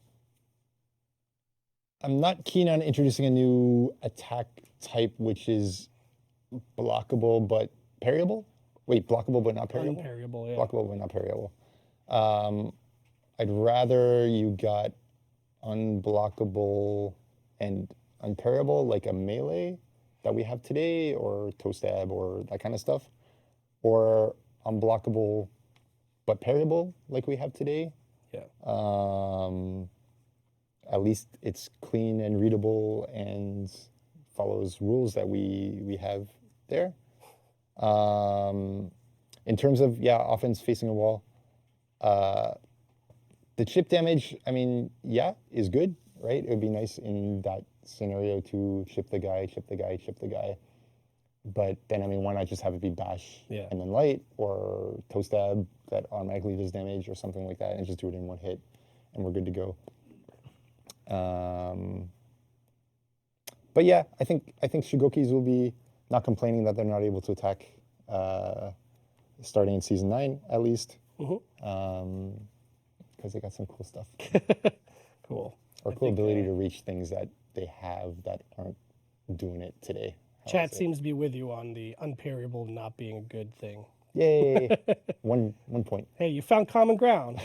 I'm not keen on introducing a new attack type which is blockable but parryable. Wait, blockable but not parryable? Unparryable, yeah. Blockable but not parryable. I'd rather you got unblockable and unparable, like a melee that we have today, or toe stab, or that kind of stuff, or unblockable but parryable, like we have today. Yeah. At least it's clean and readable and follows rules that we have there. In terms of, yeah, offense facing a wall, the chip damage, I mean, yeah, is good, right? It would be nice in that scenario to chip the guy, chip the guy, chip the guy. But then, I mean, why not just have it be bash and then light, or toe stab that automatically does damage, or something like that, and just do it in one hit, and we're good to go. But yeah, I think Shugokis will be not complaining that they're not able to attack starting in season 9 at least, because they got some cool stuff. Cool. Or cool ability to reach things that they have that aren't doing it today. Chat seems to be with you on the unparryable not being a good thing. Yay! one point. Hey, you found common ground.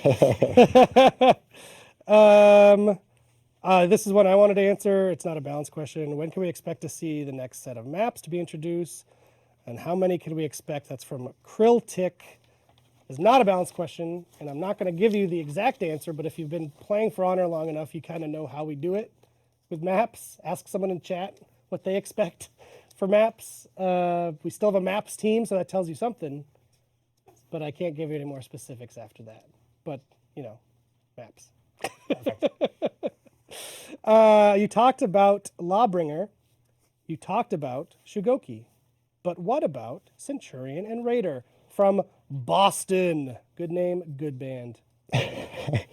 This is one I wanted to answer. It's not a balanced question. When can we expect to see the next set of maps to be introduced? And how many can we expect? That's from Krilltick. It's not a balanced question, and I'm not going to give you the exact answer, but if you've been playing For Honor long enough, you kind of know how we do it with maps. Ask someone in chat what they expect for maps. We still have a maps team, so that tells you something, but I can't give you any more specifics after that. But, you know, maps. You talked about Lawbringer. You talked about Shugoki. But what about Centurion and Raider from Boston? Good name, good band. And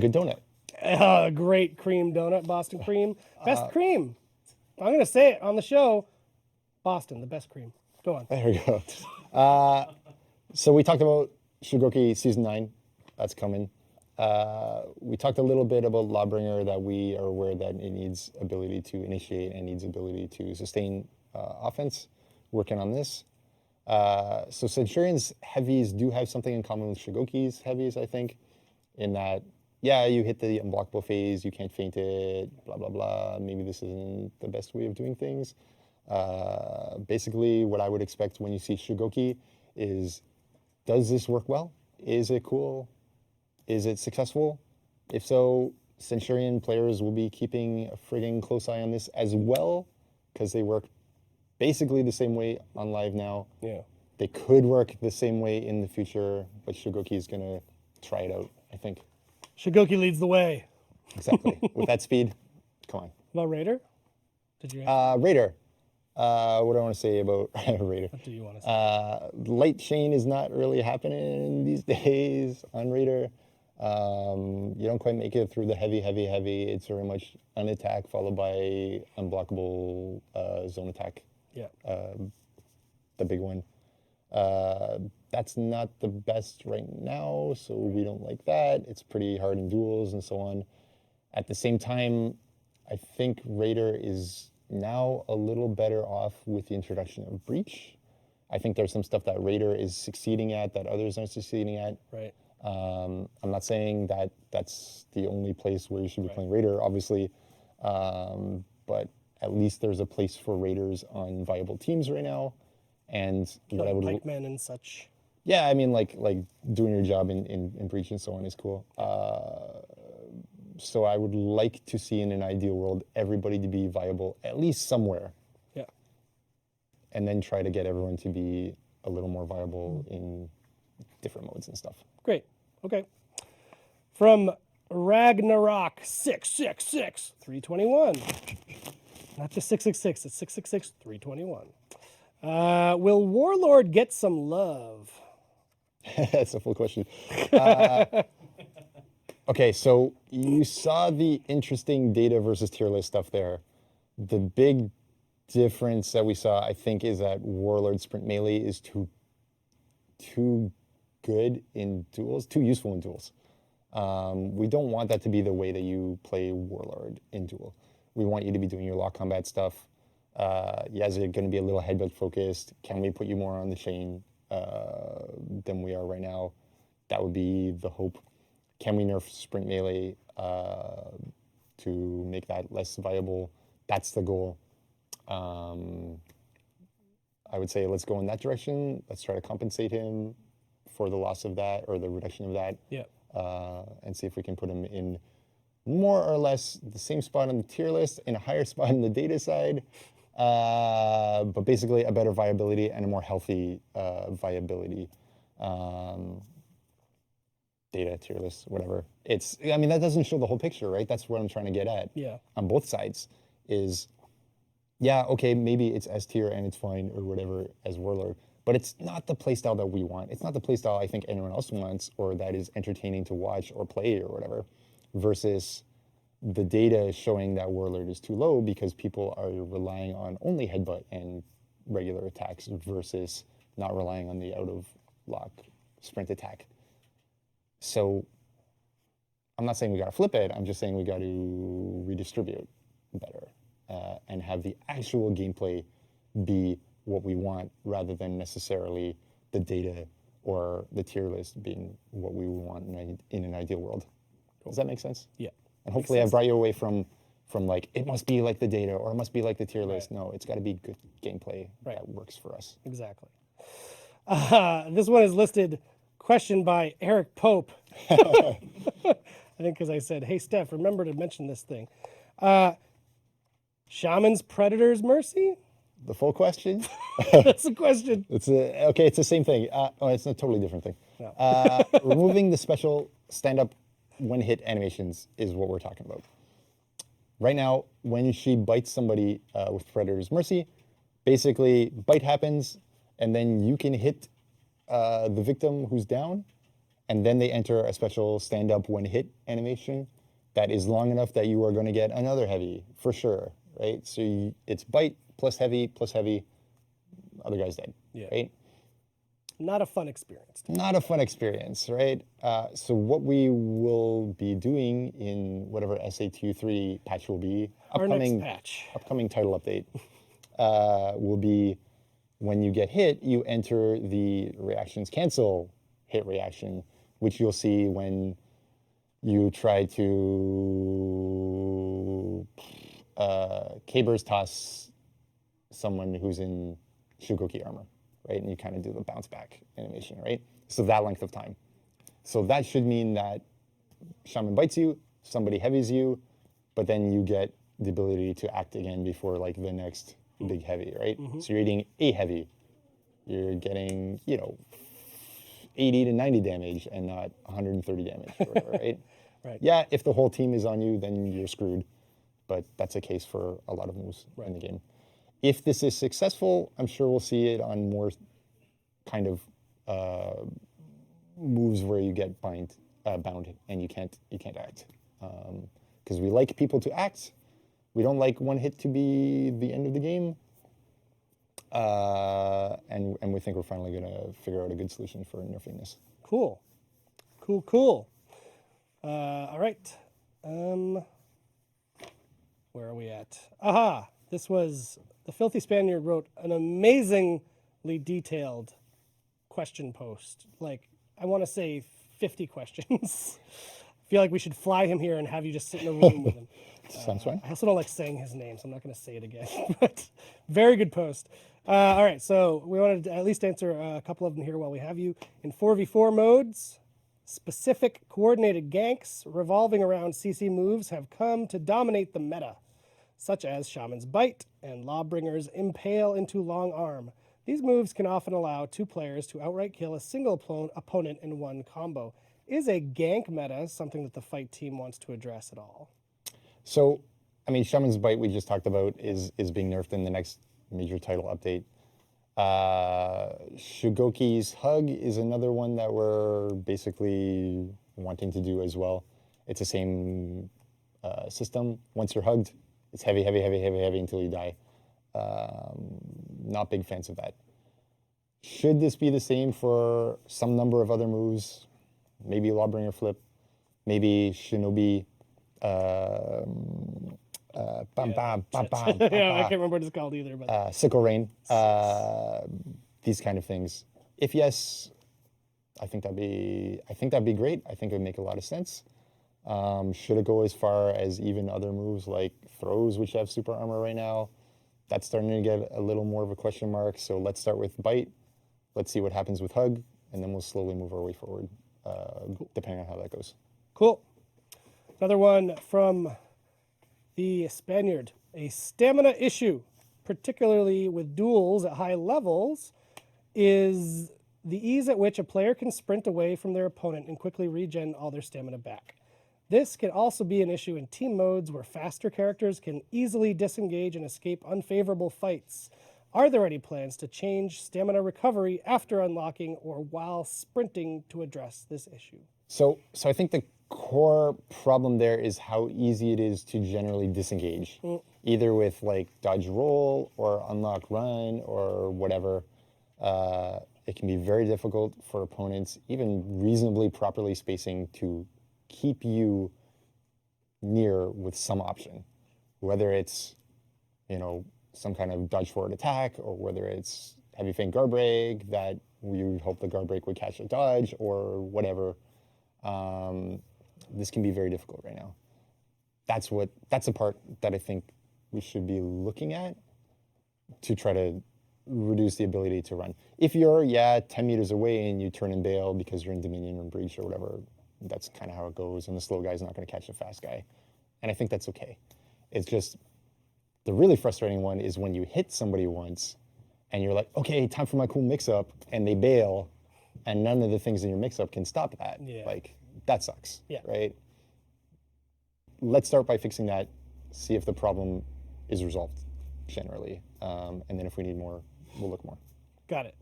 good donut. Great cream donut, Boston cream. Best cream. I'm going to say it on the show. Boston, the best cream. Go on. There we go. So we talked about Shugoki Season 9. That's coming. We talked a little bit about Lawbringer, that we are aware that it needs ability to initiate and needs ability to sustain offense. Working on this. So Centurion's heavies do have something in common with Shugoki's heavies, I think, in that, yeah, you hit the unblockable phase, you can't feint it, blah, blah, blah. Maybe this isn't the best way of doing things. Basically, what I would expect when you see Shugoki is, does this work well? Is it cool? Is it successful? If so, Centurion players will be keeping a friggin' close eye on this as well, because they work basically the same way on live now. Yeah. They could work the same way in the future, but Shugoki is going to try it out, I think. Shugoki leads the way. Exactly. With that speed, come on. About Raider? Did you Raider. What do I want to say about Raider? What do you want to say? Light chain is not really happening these days on Raider. You don't quite make it through the heavy. It's very much an attack followed by unblockable zone attack. Yeah. The big one. That's not the best right now, so we don't like that. It's pretty hard in duels and so on. At the same time, I think Raider is now a little better off with the introduction of Breach. I think there's some stuff that Raider is succeeding at that others aren't succeeding at. Right. I'm not saying that that's the only place where you should be playing Raider, obviously, but at least there's a place for Raiders on viable teams right now. And what I would Pikemen and such. Yeah, I mean, like doing your job in Breach and so on is cool. So I would like to see, in an ideal world, everybody to be viable at least somewhere. Yeah. And then try to get everyone to be a little more viable in different modes and stuff. Great. Okay. From Ragnarok 666 321. Not just 666, it's 666 321. Will Warlord get some love? That's a full question. Okay, so you saw the interesting data versus tier list stuff there. The big difference that we saw, I think, is that Warlord Sprint Melee is too good in duels, too useful in duels. We don't want that to be the way that you play Warlord in duel. We want you to be doing your lock combat stuff. Yeah, is it going to be a little headbutt focused? Can we put you more on the chain than we are right now? That would be the hope. Can we nerf Sprint Melee? to make that less viable. That's the goal. I would say let's go in that direction. Let's try to compensate him for the loss of that or the reduction of that. Yeah. And see if we can put him in more or less the same spot on the tier list and a higher spot on the data side. But basically a better viability and a more healthy viability. Data, tier list, whatever. I mean, that doesn't show the whole picture, right? That's what I'm trying to get at. Yeah. On both sides is, yeah, okay, maybe it's S tier and it's fine or whatever as Warlord, but it's not the playstyle that we want. It's not the playstyle I think anyone else wants or that is entertaining to watch or play or whatever, versus the data showing that Warlord is too low because people are relying on only headbutt and regular attacks versus not relying on the out of lock sprint attack. So I'm not saying we got to flip it. I'm just saying we got to redistribute better and have the actual gameplay be what we want rather than necessarily the data or the tier list being what we want in an ideal world. Does that make sense? Yeah. And hopefully I brought you away from like, it must be like the data or it must be like the tier list. Right. No, it's got to be good gameplay that works for us. Exactly. This one is listed, question by Eric Pope. I think because I said, hey, Steph, remember to mention this thing. Shaman's Predator's Mercy? The full question? That's the question. It's the same thing. It's a totally different thing. No. Removing the special stand-up when hit animations is what we're talking about. Right now, when she bites somebody with Predator's Mercy, basically bite happens, and then you can hit the victim who's down, and then they enter a special stand-up when hit animation that is long enough that you are going to get another heavy, for sure, right? So it's bite plus heavy, other guy's dead, right? Not a fun experience. Not a fun experience, right? So what we will be doing in whatever SA23 patch will be, Our next patch. upcoming title update, will be when you get hit, you enter the reactions cancel hit reaction, which you'll see when you try to K-burst toss someone who's in Shugoki armor, right? And you kind of do the bounce back animation, right? So that length of time. So that should mean that Shaman bites you, somebody heavies you, but then you get the ability to act again before like the next big heavy, right? So you're eating a heavy. You're getting, 80 to 90 damage and not 130 damage or whatever, right? Right. Yeah, if the whole team is on you, then you're screwed. But that's a case for a lot of moves in the game. If this is successful, I'm sure we'll see it on more kind of moves where you get bound and you can't act. Because we like people to act. We don't like one hit to be the end of the game. And we think we're finally going to figure out a good solution for nerfing this. Cool. All right. Where are we at? Aha! This was, the Filthy Spaniard wrote an amazingly detailed question post. Like, I want to say 50 questions. I feel like we should fly him here and have you just sit in a room with him. Sounds fine. I also don't like saying his name, so I'm not going to say it again. But very good post. All right, so we wanted to at least answer a couple of them here while we have you. In 4v4 modes, specific coordinated ganks revolving around CC moves have come to dominate the meta, such as Shaman's Bite and Lawbringer's Impale into Long Arm. These moves can often allow two players to outright kill a single opponent in one combo. Is a gank meta something that the fight team wants to address at all? So, I mean, Shaman's Bite we just talked about is being nerfed in the next major title update. Shugoki's Hug is another one that we're basically wanting to do as well. It's the same system. Once you're hugged, it's heavy until you die. Not big fans of that. Should this be the same for some number of other moves? Maybe Lawbringer Flip, maybe Shinobi. Yeah, I can't remember what it's called either. But Sickle Rain, these kind of things. If yes, I think that'd be great. I think it would make a lot of sense. Should it go as far as even other moves like throws, which have super armor right now? That's starting to get a little more of a question mark. So let's start with bite. Let's see what happens with hug, and then we'll slowly move our way forward, depending on how that goes. Cool. Another one from the Spaniard. A stamina issue, particularly with duels at high levels, is the ease at which a player can sprint away from their opponent and quickly regen all their stamina back. This can also be an issue in team modes where faster characters can easily disengage and escape unfavorable fights. Are there any plans to change stamina recovery after unlocking or while sprinting to address this issue? So I think the core problem there is how easy it is to generally disengage, either with like dodge roll or unlock run or whatever. It can be very difficult for opponents, even reasonably properly spacing, to keep you near with some option, whether it's, you know, some kind of dodge forward attack, or whether it's heavy feint guard break that you hope the guard break would catch a dodge or whatever. This can be very difficult right now. That's the part that I think we should be looking at to try to reduce the ability to run. If you're 10 meters away and you turn and bail because you're in Dominion or Breach or whatever, that's kind of how it goes, and the slow guy's not going to catch the fast guy. And I think that's okay. It's just the really frustrating one is when you hit somebody once and you're like, okay, time for my cool mix-up, and they bail, and none of the things in your mix-up can stop that. Yeah. Like, that sucks, Yeah. right? Let's start by fixing that, see if the problem is resolved generally. And then if we need more, we'll look more. Got it.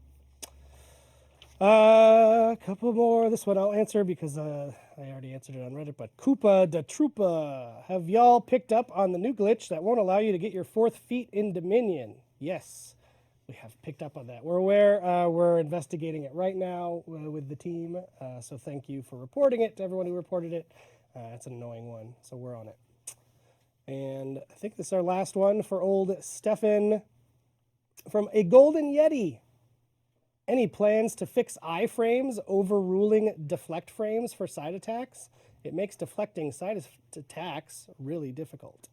A couple more. This one I'll answer because I already answered it on Reddit. But Koopa da Troopa, have y'all picked up on the new glitch that won't allow you to get your 4th feat in Dominion? Yes, we have picked up on that. We're aware. We're investigating it right now with the team. So thank you for reporting it to everyone who reported it. It's an annoying one, so we're on it. And I think this is our last one for old Stefan from a Golden Yeti. Any plans to fix iframes overruling deflect frames for side attacks? It makes deflecting side attacks really difficult.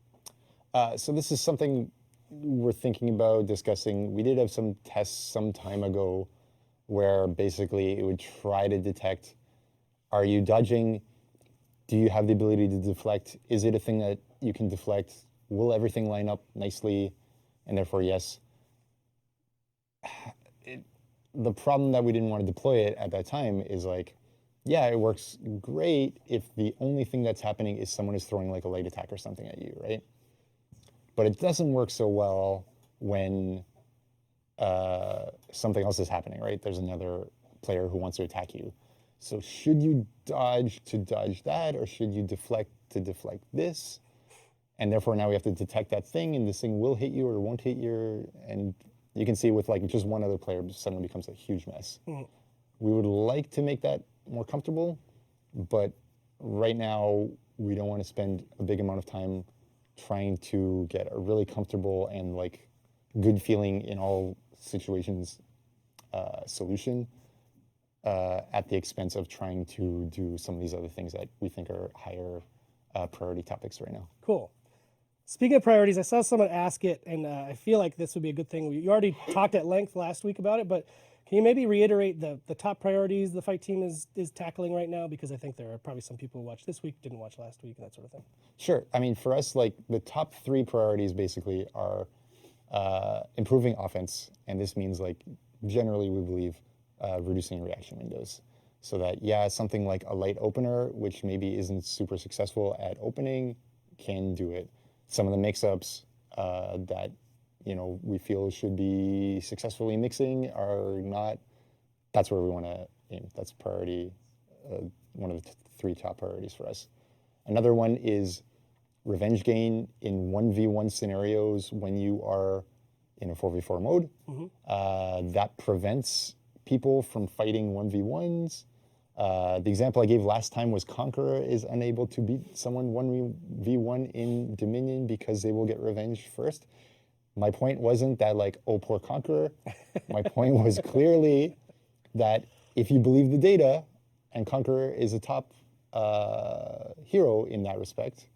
So this is something we're thinking about discussing. We did have some tests some time ago where basically it would try to detect, are you dodging? Do you have the ability to deflect? Is it a thing that you can deflect? Will everything line up nicely? And therefore, yes. The problem that we didn't want to deploy it at that time is like, yeah, it works great if the only thing that's happening is someone is throwing like a light attack or something at you, right? But it doesn't work so well when something else is happening, right? There's another player who wants to attack you. So should you dodge to dodge that, or should you deflect to deflect this? And therefore now we have to detect that thing, and this thing will hit you or won't hit you, and you can see with like just one other player suddenly becomes a huge mess. We would like to make that more comfortable, but right now we don't want to spend a big amount of time trying to get a really comfortable and like good feeling in all situations solution at the expense of trying to do some of these other things that we think are higher priority topics right now. Cool. Speaking of priorities, I saw someone ask it, and I feel like this would be a good thing. You already talked at length last week about it, but can you maybe reiterate the top priorities the fight team is tackling right now? Because I think there are probably some people who watched this week, didn't watch last week, and that sort of thing. Sure. I mean, for us, like the top 3 priorities basically are improving offense, and this means like generally we believe reducing reaction windows. So that, something like a light opener, which maybe isn't super successful at opening, can do it. Some of the mix-ups that we feel should be successfully mixing are not. That's where we want to aim. That's priority, one of the 3 top priorities for us. Another one is revenge gain in 1v1 scenarios when you are in a 4v4 mode. That prevents people from fighting 1v1s. The example I gave last time was Conqueror is unable to beat someone 1v1 in Dominion because they will get revenge first. My point wasn't that like, oh, poor Conqueror. My point was clearly that if you believe the data and Conqueror is a top hero in that respect,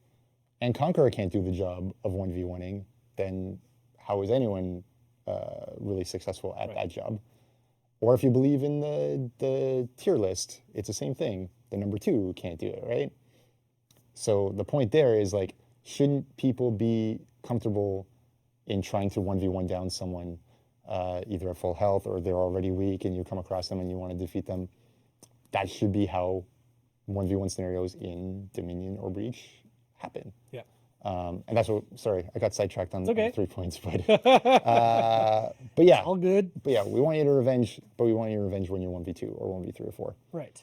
and Conqueror can't do the job of 1v1ing, then how is anyone really successful at that job? Or if you believe in the tier list, it's the same thing. The number 2 can't do it, right? So the point there is like, shouldn't people be comfortable in trying to 1v1 down someone either at full health or they're already weak and you come across them and you want to defeat them? That should be how 1v1 scenarios in Dominion or Breach happen. Yeah. And that's what, sorry, I got sidetracked on okay. 3 points, but yeah. All good. But yeah, we want you to revenge, but we want you to revenge when you're 1v2 or 1v3 or 4. Right.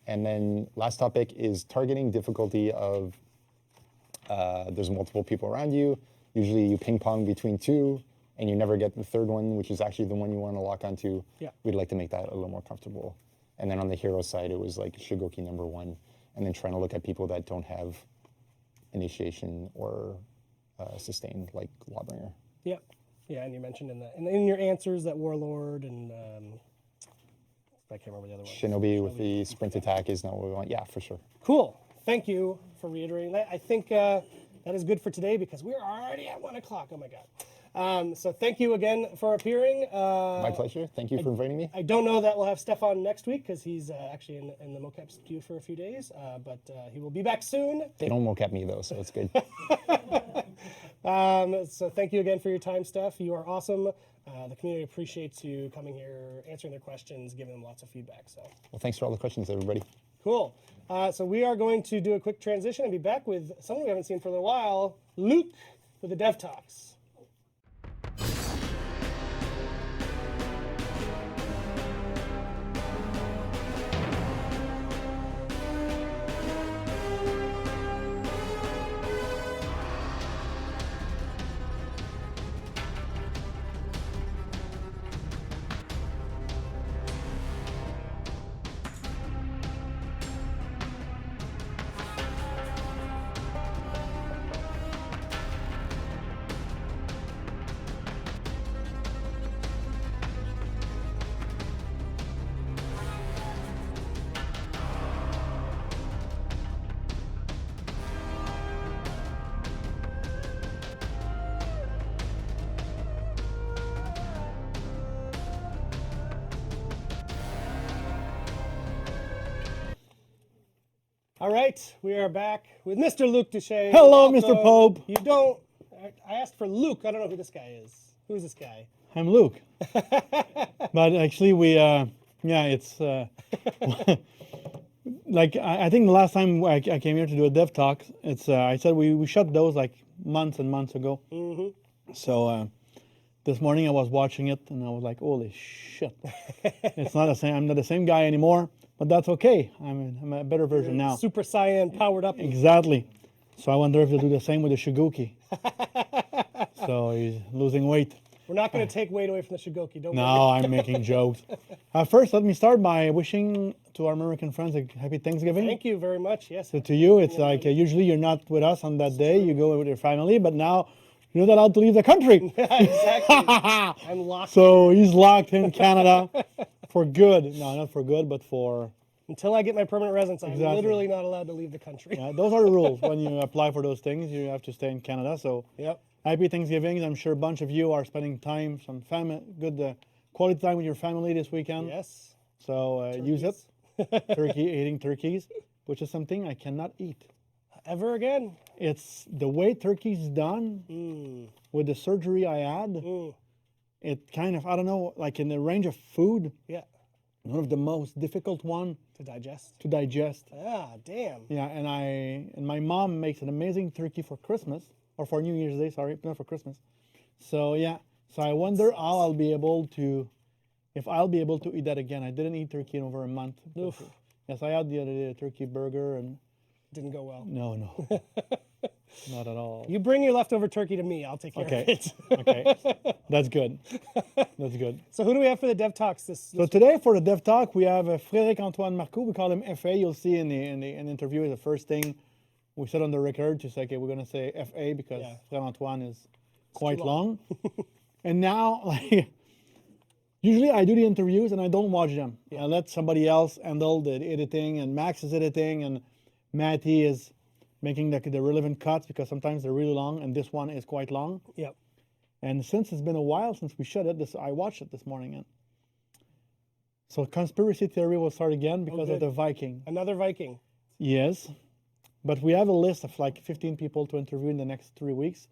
And then last topic is targeting difficulty of, there's multiple people around you. Usually you ping pong between 2 and you never get the third one, which is actually the one you want to lock onto. Yeah. We'd like to make that a little more comfortable. And then on the hero side, it was like Shigoki number 1, and then trying to look at people that don't have initiation or sustain, like Lawbringer. Yeah. Yeah, and you mentioned in your answers that Warlord and I can't remember the other one. Shinobi with the sprint attack is not what we want. Yeah, for sure. Cool. Thank you for reiterating that. I think that is good for today because we're already at 1 o'clock. Oh my God. So thank you again for appearing. My pleasure. Thank you for inviting me. I don't know that we'll have Stefan next week because he's actually in the mocap queue for a few days, but he will be back soon. They don't mocap me though, so it's good. So thank you again for your time, Steph. You are awesome. The community appreciates you coming here, answering their questions, giving them lots of feedback. So, well, thanks for all the questions, everybody. Cool. So we are going to do a quick transition and be back with someone we haven't seen for a little while, Luke, with the Dev Talks. All right, we are back with Mr. Luke Duchesne. Hello, Welcome. Mr. Pope. You don't. I asked for Luke. I don't know who this guy is. Who's this guy? I'm Luke. But actually, yeah, it's like I think the last time I came here to do a dev talk, it's I said we shot those like months and months ago. Mm-hmm. So this morning I was watching it and I was like, holy shit! It's not the same. I'm not the same guy anymore. But that's okay. I'm a better version now. Super Saiyan powered up. Exactly. So I wonder if they'll do the same with the Shigoki. So he's losing weight. We're not going to take weight away from the Shigoki. Don't No, worry. I'm making jokes. First, let me start by wishing to our American friends a happy Thanksgiving. Thank you very much. Yes. So to you, it's like usually you're not with us on that day. You go with your family, but now you're not allowed to leave the country. Exactly. I'm locked. So he's locked in Canada for good. No, not for good, but for... Until I get my permanent residence, I'm Exactly. literally not allowed to leave the country. Yeah, those are the rules. When you apply for those things, you have to stay in Canada. So Yep. happy Thanksgiving. I'm sure a bunch of you are spending time, some good quality time with your family this weekend. Yes. So use it. Eating turkeys, which is something I cannot eat. Ever again? It's the way turkey's done with the surgery I had. It kind of, I don't know, like in the range of food, Yeah. one of the most difficult one To digest. to digest. Ah, damn. Yeah, and my mom makes an amazing turkey for Christmas, or for New Year's Day, sorry, not for Christmas. So yeah, so I wonder how I'll be able to, if I'll be able to eat that again. I didn't eat turkey in over a month. Oof. Yes, I had the other day a turkey burger and Didn't go well. no, not at all. You bring your leftover turkey to me. I'll take care of Okay, it. okay, that's good. That's good. So who do we have for the Dev Talks this So today for the Dev Talk, we have Frédéric Antoine Marco. We call him FA. You'll see in the interview, the first thing we said on the record to say, okay, we're going to say FA because Yeah. Frédéric Antoine is quite too long. long. And now, like, Usually I do the interviews and I don't watch them. I let somebody else handle the editing, and Max is editing and Matty is making the relevant cuts because sometimes they're really long, and this one is quite long. Yep. And since it's been a while since we shot it, I watched it this morning. And so conspiracy theory will start again because of good. the Viking. Another Viking. Yes. But we have a list of like 15 people to interview in the next 3 weeks.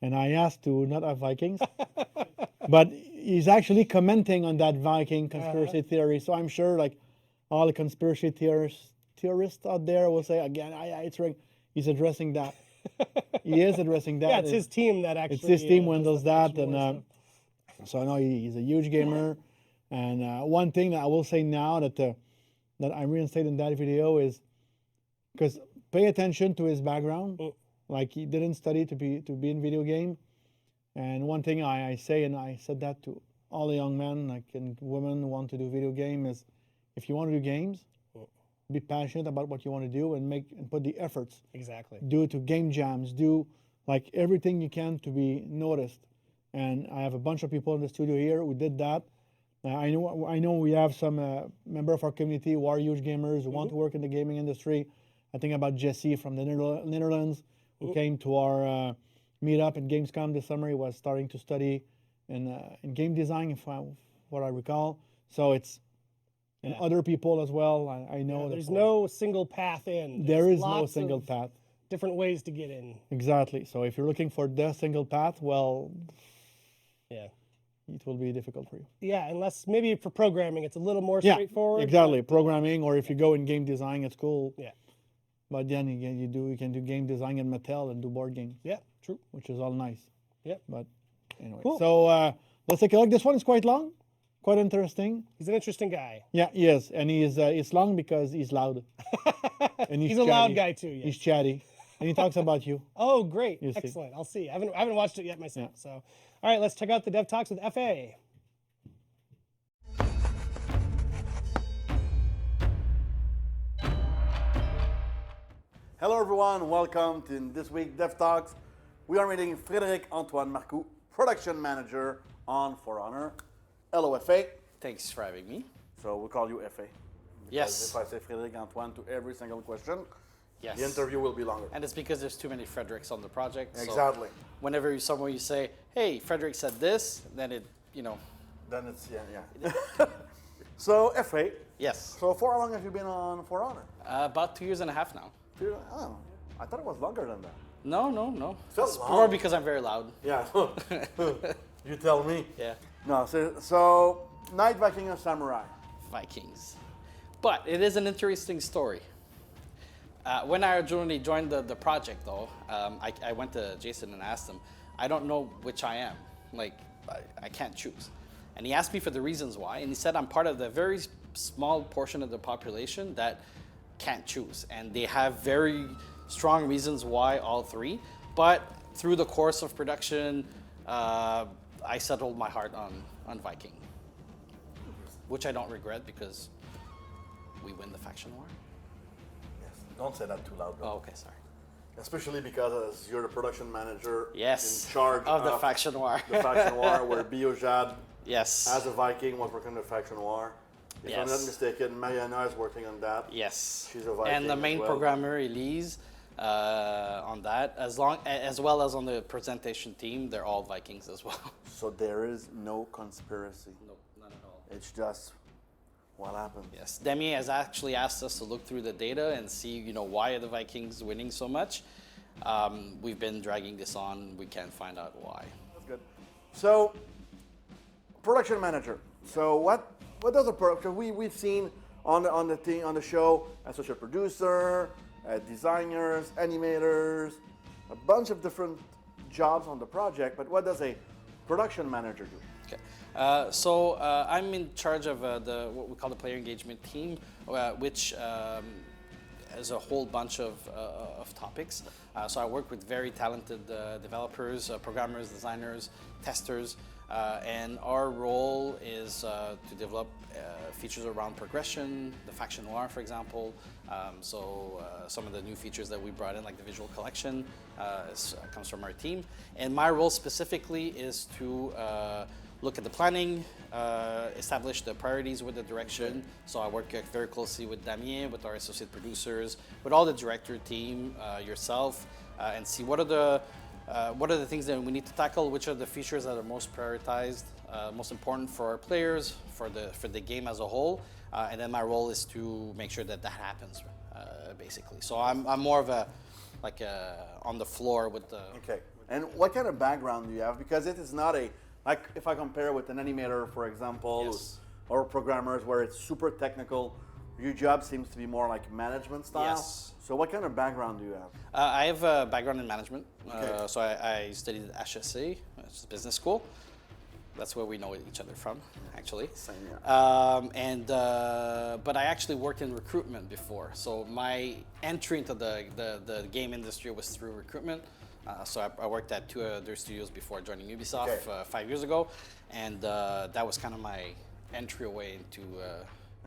And I asked to not have Vikings. But he's actually commenting on that Viking conspiracy theory. So I'm sure like all the conspiracy theorists out there will say again, it's right. He's addressing that. He is addressing that. Yeah, it's his team that actually. It's his team handles that. does the And so I know he's a huge gamer. And one thing that I will say now that I reinstated in that video is because pay attention to his background. Like he didn't study to be in video game. And one thing I say, and I said that to all the young men like and women who want to do video game, is if you want to do games, be passionate about what you want to do and put the efforts. Exactly. Do to game jams, do like everything you can to be noticed. And I have a bunch of people in the studio here who did that. I know we have some member of our community who are huge gamers who want to work in the gaming industry. I think about Jesse from the Netherlands who came to our meetup at Gamescom this summer. He was starting to study in game design, what I recall. So it's and other people as well. I know there's no single path in. There There's is no lots single of path. different ways to get in. Exactly. So if you're looking for the single path, well, Yeah. it will be difficult for you. Yeah, unless maybe for programming it's a little more straightforward. Exactly. Programming, or if you go in game design, it's cool. Yeah. But then you can do game design in Mattel and do board games, Yeah, true. which is all nice. Yep. But anyway, Cool. so let's take a look. This one is quite long, quite interesting. He's an interesting guy. Yeah, he is, and it's long because he's loud. And He's a loud chatty. guy too. Yeah. He's chatty, and he talks about you. Oh, great. You see. Excellent. I'll see. I haven't watched it yet myself. So, all right, let's check out the Dev Talks with FA. Hello everyone, welcome to this week Dev Talks. We are meeting Frédéric Antoine Marcoux, Production Manager on For Honor. Hello FA. Thanks for having me. So we'll call you FA. Yes. If I say Frédéric Antoine to every single question, Yes. the interview will be longer. And it's because there's too many Fredericks on the project. Exactly. So whenever you say, hey, Frederick said this, then it, Then it's, yeah. So FA, yes. so for how long have you been on For Honor? About 2 years and a half now. Oh, I thought it was longer than that. No. Felt It's long. more because I'm very loud. Yeah. You tell me. Yeah. No, so Night Viking or Samurai? Vikings. But it is an interesting story. When I originally joined the project, though, I went to Jason and asked him, I don't know which I am. Like, I can't choose. And he asked me for the reasons why, and he said I'm part of the very small portion of the population that can't choose. And they have very strong reasons why, all three. But through the course of production, I settled my heart on Viking, which I don't regret because we win the faction war. Yes. Don't say that too loud. Though. Oh, okay, sorry. Especially because you're the production manager Yes, in charge of the faction war. The faction war, where Biojad, Yes. as a Viking, was working on the faction war. If I'm not Yes. mistaken, Mariana is working on that. Yes. She's a Viking And the as main well. programmer, Elise, on that, as well as on the presentation team, they're all Vikings as well. So there is no conspiracy. No, none at all. It's just what happened. Yes, Demi has actually asked us to look through the data and see, why are the Vikings winning so much. We've been dragging this on. We can't find out why. That's good. So, production manager. So what does a production? We've seen on the show associate producer, designers, animators, a bunch of different jobs on the project. But what does a production manager do? Okay. So I'm in charge of what we call the player engagement team, which has a whole bunch of topics. So I work with very talented developers, programmers, designers, testers, and our role is to develop features around progression, the faction noir, for example. Some of the new features that we brought in, like the visual collection, comes from our team. And my role specifically is to look at the planning, establish the priorities with the direction. So I work very closely with Damien, with our associate producers, with all the director team, yourself, and see what are the things that we need to tackle, which are the features that are most prioritized, most important for our players, for the game as a whole, and then my role is to make sure that that happens, basically. So I'm more of a on the floor with the. Okay. And what kind of background do you have? Because it is not like if I compare with an animator, for example, Yes. or programmers where it's super technical, your job seems to be more like management style. Yes. So what kind of background do you have? I have a background in management, Okay. so I studied at HSC, which is a business school. That's where we know each other from, actually. Same, yeah. But I actually worked in recruitment before. So my entry into the game industry was through recruitment. So I worked at 2 other studios before joining Ubisoft Okay. 5 years ago. And that was kind of my entryway into...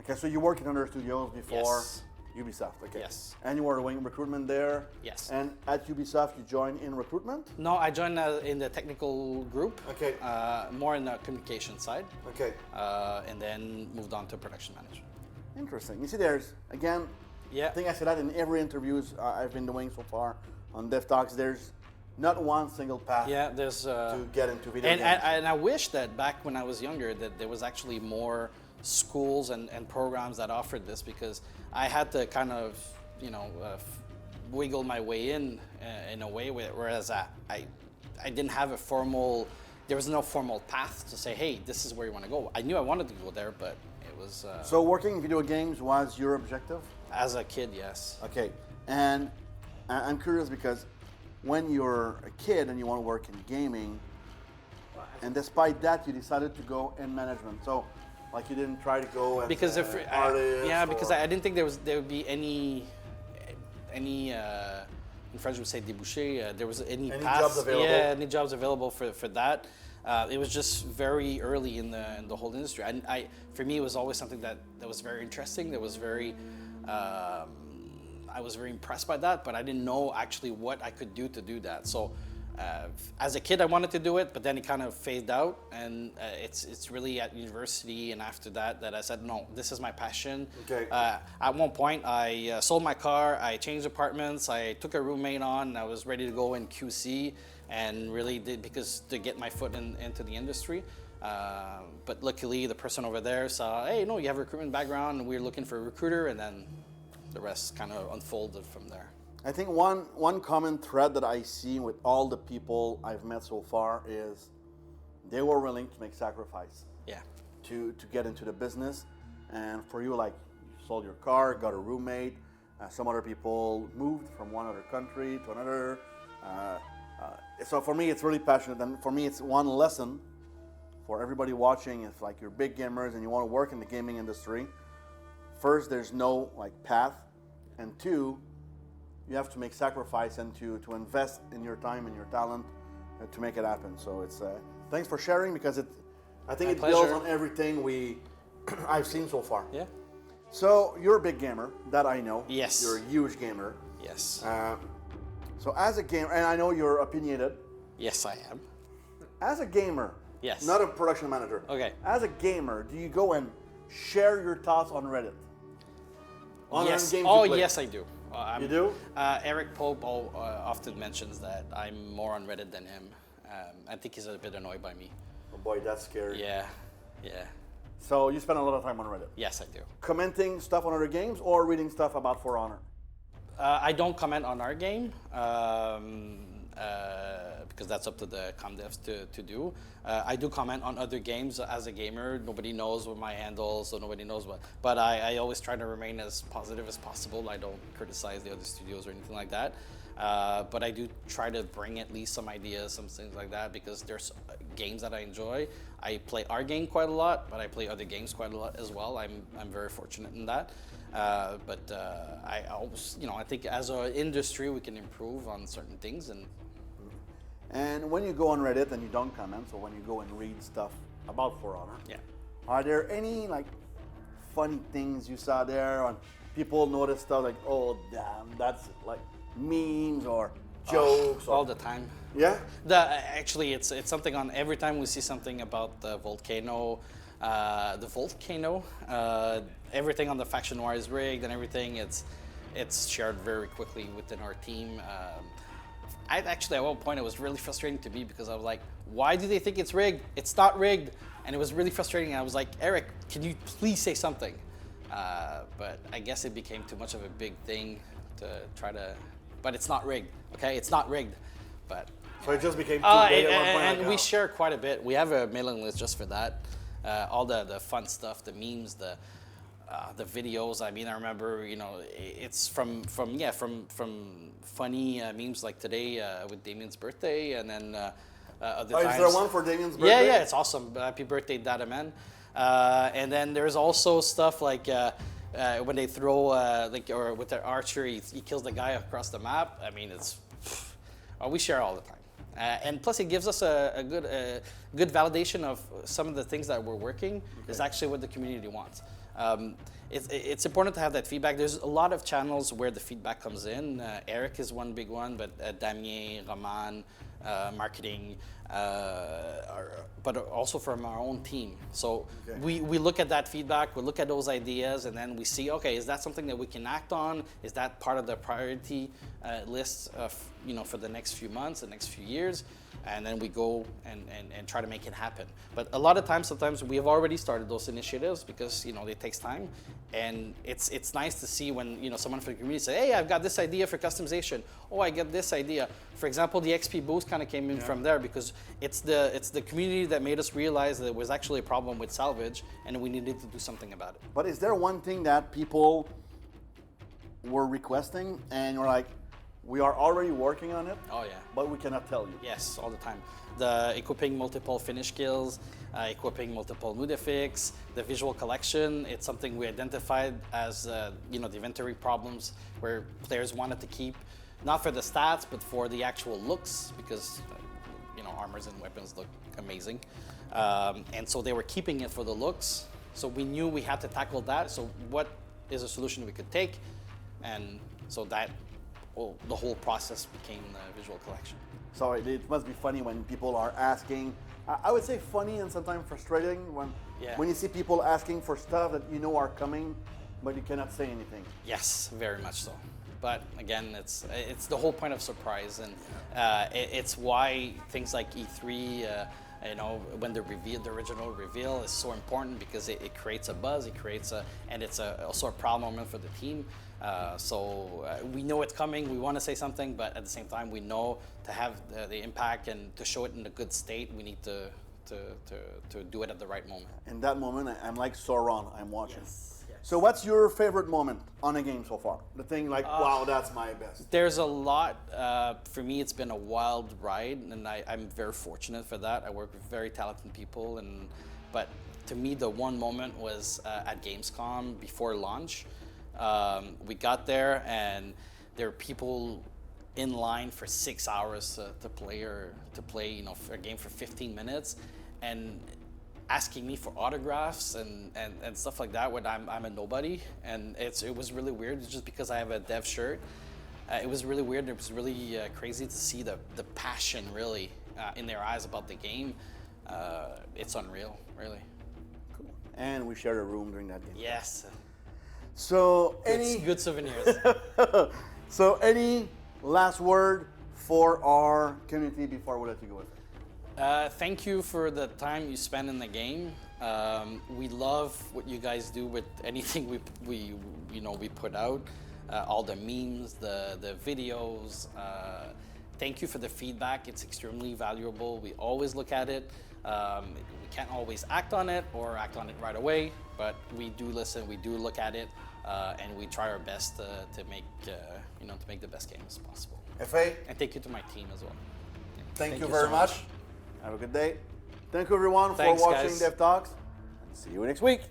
Okay, so you worked in other studios before Yes. Ubisoft. Okay. Yes. And you were doing recruitment there. Yes. And at Ubisoft, you joined in recruitment. No, I joined in the technical group. Okay. More in the communication side. Okay. And then moved on to production management. Interesting. You see, there's again. Yeah. I think I said that in every interviews I've been doing so far on Dev Talks. There's not one single path Yeah, there's... to get into video And games. I wish that back when I was younger that there was actually more schools and programs that offered this, because I had to kind of, wiggle my way in a way, whereas I didn't have there was no formal path to say, hey, this is where you want to go. I knew I wanted to go there, but it was... So working in video games was your objective? as a kid, yes. Okay. And I'm curious because when you're a kid and you want to work in gaming, and despite that you decided to go in management. So like you didn't try to go as Because an artist because or- I didn't think there would be any in French we would say débouché. There was any paths, jobs available? Yeah, any jobs available for that. It was just very early in the whole industry. For me, it was always something that was very interesting. That was very. I was very impressed by that, but I didn't know actually what I could do to do that. So. As a kid, I wanted to do it, but then it kind of faded out, and it's really at university and after that I said, no, this is my passion. Okay. At one point, I sold my car, I changed apartments, I took a roommate on, I was ready to go in QC, and really did because to get my foot into the industry. But luckily, the person over there saw, hey, no, you have a recruitment background, and we were looking for a recruiter, and then the rest kind of unfolded from there. I think one common thread that I see with all the people I've met so far is they were willing to make sacrifice Yeah. to get into the business. And for you, like you sold your car, got a roommate. Some other people moved from one other country to another. So for me, it's really passionate. And for me, it's one lesson for everybody watching. If like you're big gamers and you want to work in the gaming industry, first, there's no like path. And two, you have to make sacrifice and to invest in your time and your talent to make it happen. So it's thanks for sharing because I think My it builds pleasure. on everything I've seen so far. Yeah. So you're a big gamer, that I know. Yes. You're a huge gamer. Yes. So as a gamer, and I know you're opinionated. Yes, I am. As a gamer, Yes. not a production manager. Okay. As a gamer, do you go and share your thoughts on Reddit? On Yes. games Oh, you play? yes, I do. You do? Eric Pope often mentions that I'm more on Reddit than him. I think he's a bit annoyed by me. Oh boy, that's scary. Yeah. Yeah. So you spend a lot of time on Reddit. Yes, I do. Commenting stuff on other games or reading stuff about For Honor? I don't comment on our game because that's up to the com devs to do. I do comment on other games as a gamer. Nobody knows what my handle, so nobody knows what. But I always try to remain as positive as possible. I don't criticize the other studios or anything like that. But I do try to bring at least some ideas, some things like that, because there's games that I enjoy. I play our game quite a lot, but I play other games quite a lot as well. I'm very fortunate in that. But I always, I think as an industry we can improve on certain things. And when you go on Reddit and you don't comment, so when you go and read stuff about For Honor, Yeah. are there any like funny things you saw there? Or people notice stuff like, oh damn, that's like memes or jokes? all the time. Yeah. Actually, it's something on every time we see something about the volcano. Everything on the faction war is rigged and everything. It's shared very quickly within our team. Actually, at one point, it was really frustrating to me because I was like, why do they think it's rigged? It's not rigged. And it was really frustrating. I was like, Eric, can you please say something? But I guess it became too much of a big thing to try to, but it's not rigged, okay? It's not rigged, but. So it just became too big at one point. And we share quite a bit. We have a mailing list just for that. All the fun stuff, the memes, the videos. I mean, I remember, it's from funny memes like today with Damien's birthday, and then other times. Is there one for Damien's birthday? Yeah, it's awesome. Happy birthday, Dada Man. And then there's also stuff like when they throw or with their archer, he kills the guy across the map. I mean, we share all the time. And plus, it gives us a good validation of some of the things that we're working is actually what the community wants. It's important to have that feedback. There's a lot of channels where the feedback comes in. Eric is one big one, but Damien, Roman, marketing, but also from our own team. So we look at that feedback, we look at those ideas, and then we see, okay, is that something that we can act on? Is that part of the priority list of, for the next few months, the next few years? And then we go and try to make it happen. But a lot of times, sometimes we have already started those initiatives because it takes time, and it's nice to see when someone from the community say, "Hey, I've got this idea for customization. Oh, I get this idea." For example, the XP boost kind of came in from there because it's the community that made us realize that there was actually a problem with salvage, and we needed to do something about it. But is there one thing that people were requesting, and you're like, we are already working on it? Oh yeah. But we cannot tell you. Yes, all the time. The equipping multiple finish skills, equipping multiple Nudifix, the visual collection. It's something we identified as the inventory problems where players wanted to keep, not for the stats, but for the actual looks, because armors and weapons look amazing. And so they were keeping it for the looks. So we knew we had to tackle that. So what is a solution we could take? And so that the whole process became the visual collection. So it must be funny when people are asking. I would say funny and sometimes frustrating when you see people asking for stuff that are coming, but you cannot say anything. Yes, very much so. But again, it's the whole point of surprise, and it's why things like E3, when the original reveal is so important because it creates a buzz, and it's also a proud moment for the team. So we know it's coming. We want to say something, but at the same time, we know to have the impact and to show it in a good state, we need to do it at the right moment. In that moment, I'm like Sauron. I'm watching. Yes. So what's your favorite moment on a game so far? The thing like, wow, that's my best. There's a lot. For me, it's been a wild ride, and I'm very fortunate for that. I work with very talented people, but to me, the one moment was at Gamescom before launch. We got there, and there were people in line for 6 hours to play a game for 15 minutes, and asking me for autographs and stuff like that when I'm a nobody, and it was really weird. It's just because I have a dev shirt. It was really weird. And it was really crazy to see the passion really in their eyes about the game. It's unreal, really. Cool. And we shared a room during that game. Yes. So good souvenirs. So any last word for our community before we let you go with it? Thank you for the time you spend in the game. We love what you guys do with anything we put out. All the memes, the videos. Thank you for the feedback. It's extremely valuable. We always look at it. We can't always act on it or act on it right away, but we do listen. We do look at it. And we try our best to make the best game as possible. FA. And thank you to my team as well. Thank you very so much. Have a good day. Thank you everyone for watching Dev Talks. And see you next week.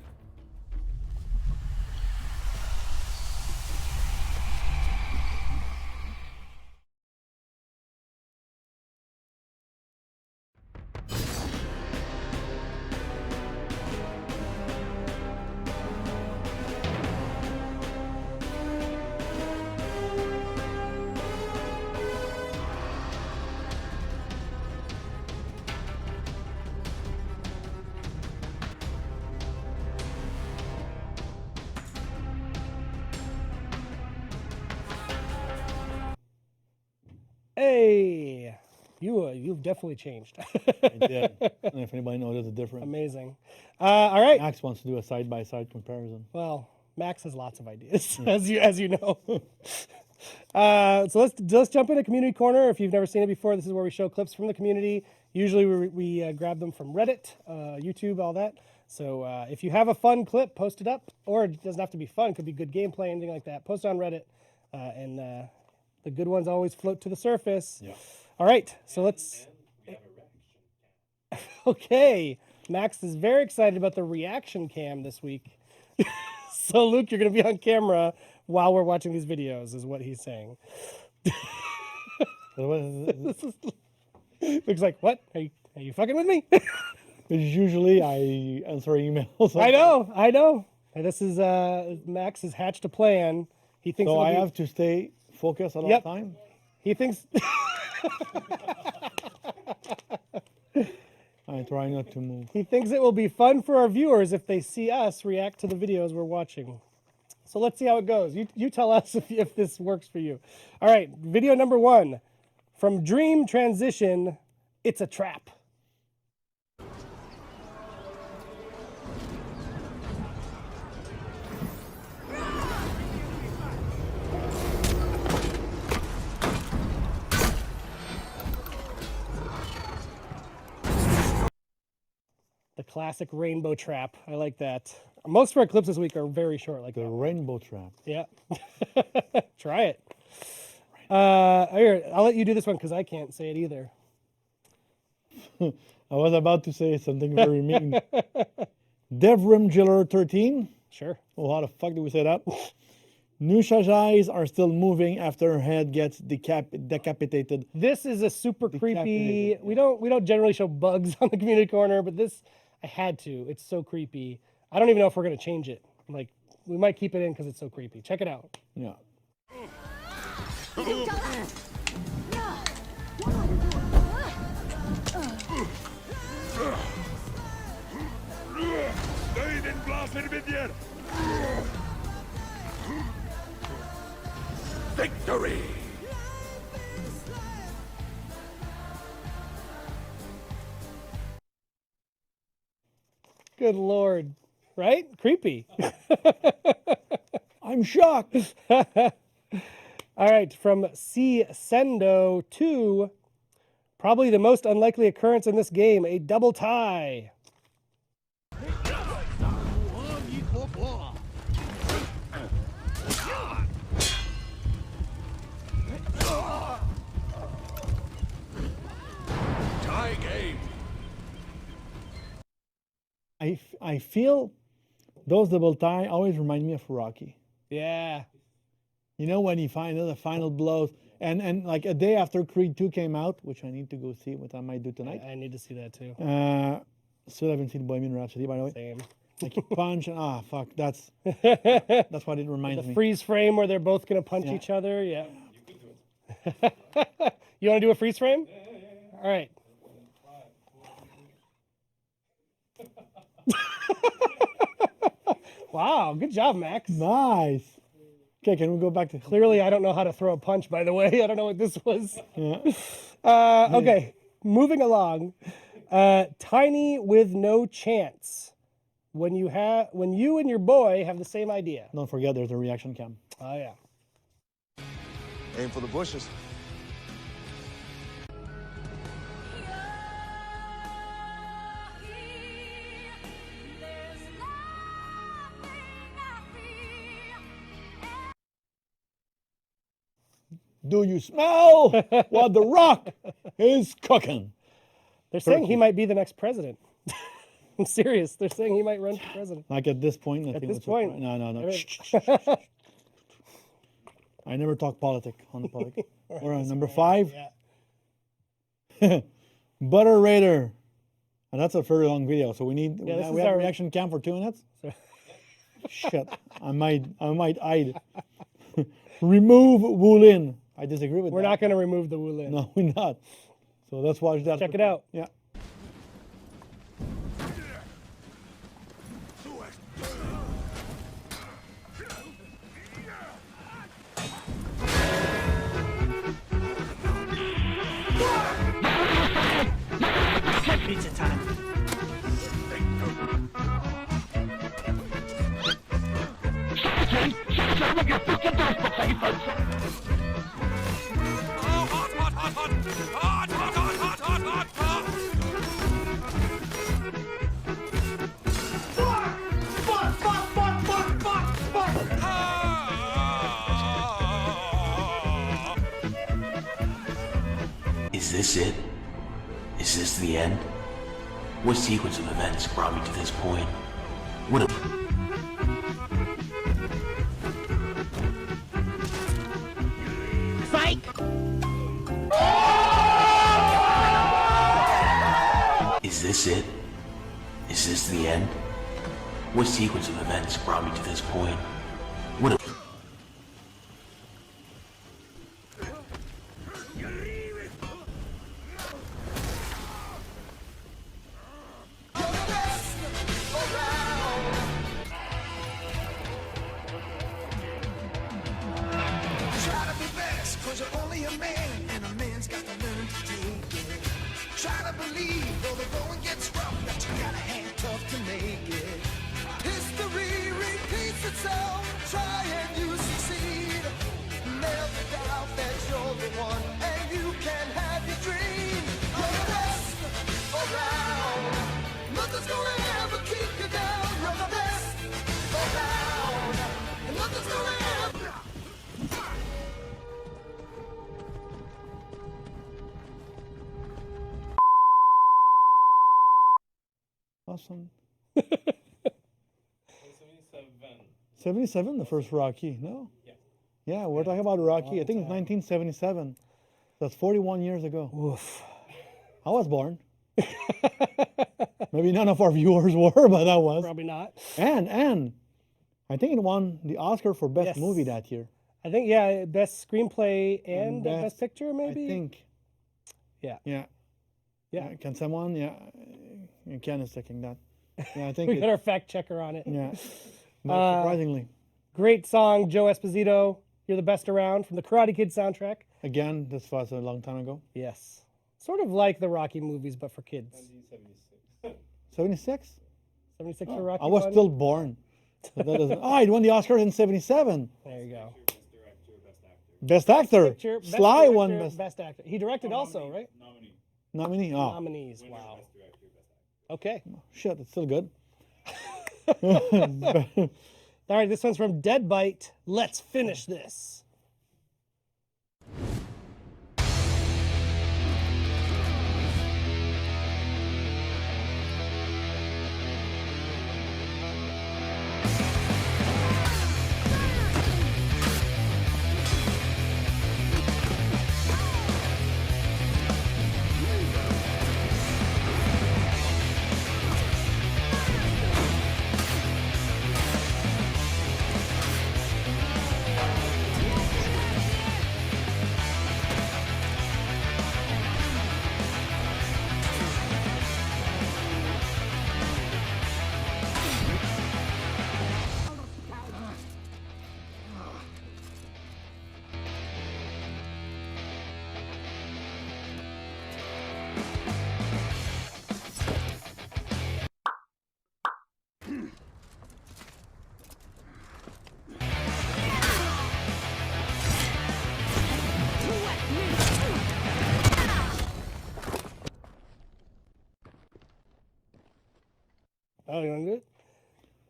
Hey, you've definitely changed. I did. And if anybody knows the difference. Amazing. All right. Max wants to do a side-by-side comparison. Well, Max has lots of ideas, as you know. So let's jump into community corner. If you've never seen it before, this is where we show clips from the community. Usually we grab them from Reddit, YouTube, all that. So if you have a fun clip, post it up, or it doesn't have to be fun. It could be good gameplay, anything like that. Post it on Reddit, and the good ones always float to the surface. Yeah. All right, so let's. Okay, Max is very excited about the reaction cam this week. So Luke, you're going to be on camera while we're watching these videos, is what he's saying. Luke's like, what? Are you fucking with me? Usually I answer emails. I know. And this is Max has hatched a plan. He thinks. So I have to stay focused at all time. He thinks. I try not to move. He thinks it will be fun for our viewers if they see us react to the videos we're watching. So let's see how it goes. You tell us if this works for you. All right, video number 1. From Dream Transition, It's a Trap. The classic rainbow trap. I like that. Most of our clips this week are very short, like The that. rainbow trap. Yeah. Try it. Here, I'll let you do this one because I can't say it either. I was about to say something very mean. Devrim Jiller 13. Sure. Oh, how the fuck do we say that? Nusha's eyes are still moving after her head gets decapitated. This is a super creepy. Decapitated, We don't generally show bugs on the community corner, but this I had to. It's so creepy. I don't even know if we're gonna change it. Like we might keep it in because it's so creepy. Check it out. Yeah. Victory! Good Lord. Right? Creepy. I'm shocked. All right, from C. Sendo to probably the most unlikely occurrence in this game, a double tie. Tie game! I feel those double tie always remind me of Rocky. Yeah. You know, when you find the final blows, and like a day after Creed 2 came out, which I need to go see, what I might do tonight. I need to see that too. Still haven't seen Bohemian Rhapsody, by the way. Same. Like punch and fuck, that's what it reminds The me. freeze frame where they're both gonna punch Yeah. each other. Yeah. You want to do a freeze frame? All right. Wow, good job, Max. Nice. Okay, can we go back to Clearly, I don't know how to throw a punch, by the way. I don't know what this was. Yeah. Okay, moving along. Tiny with no chance. When you and your boy have the same idea. Don't forget, there's a reaction cam. Oh yeah. Aim for the bushes. Do you smell what the Rock is cooking? They're saying he might be the next president. I'm serious. They're saying he might run for president. Like at this point, I think this that's point. what- No. I mean- Shh, shh, shh, shh. I never talk politics on the public. All right, number 5. Yeah. Butter Raider. And that's a very long video, so we need Yeah, this we is have our- a reaction cam for 2 minutes. Shit, I might hide. Remove Wulin. I disagree with We're that. not going to remove the Wulin. No, we're not. So let's watch that. Check it out. Yeah. Hot, hot, hot, hot, hot, hot, hot. Is this it? Is this the end? What sequence of events brought me to this point? What a... Is this it? Is this the end? What sequence of events brought me to this point? What a... Try to be best, cause you're only a man, and a man's got to learn to take it. Try to believe, though the going gets rough, that you gotta hang tough to make it. History repeats itself, try and you succeed. Never doubt that you're the one, and you can have your dream. You're the best around, nothing's gonna ever keep you down. You're the best around, and nothing's gonna ever... Awesome. 77, the first Rocky, no? Yeah, we're talking about Rocky. I think it's 1977. That's 41 years ago. Oof. I was born. Maybe none of our viewers were, but I was. Probably not. And I think it won the Oscar for Best Yes. Movie that year. I think, yeah, best screenplay and Best- best picture, maybe? I think. Yeah. Yeah. Yeah. Can someone? Yeah. Ken is checking that. Yeah, I think. We got our fact checker on it. Yeah. Not surprisingly. Great song, Joe Esposito. You're the best around from the Karate Kid soundtrack. Again, this was a long time ago. Yes. Sort of like the Rocky movies, but for kids. 76? 76 for Rocky I was one? still born. But that doesn't. Oh, he won the Oscar in 77. There you go. Best actor. Picture, best Sly director, won best actor. He directed also, right? nominee. Oh, Nominees. Wow. Okay. shit, it's still good. All right, this one's from Deadbite. Let's finish this. Oh, you want to do it?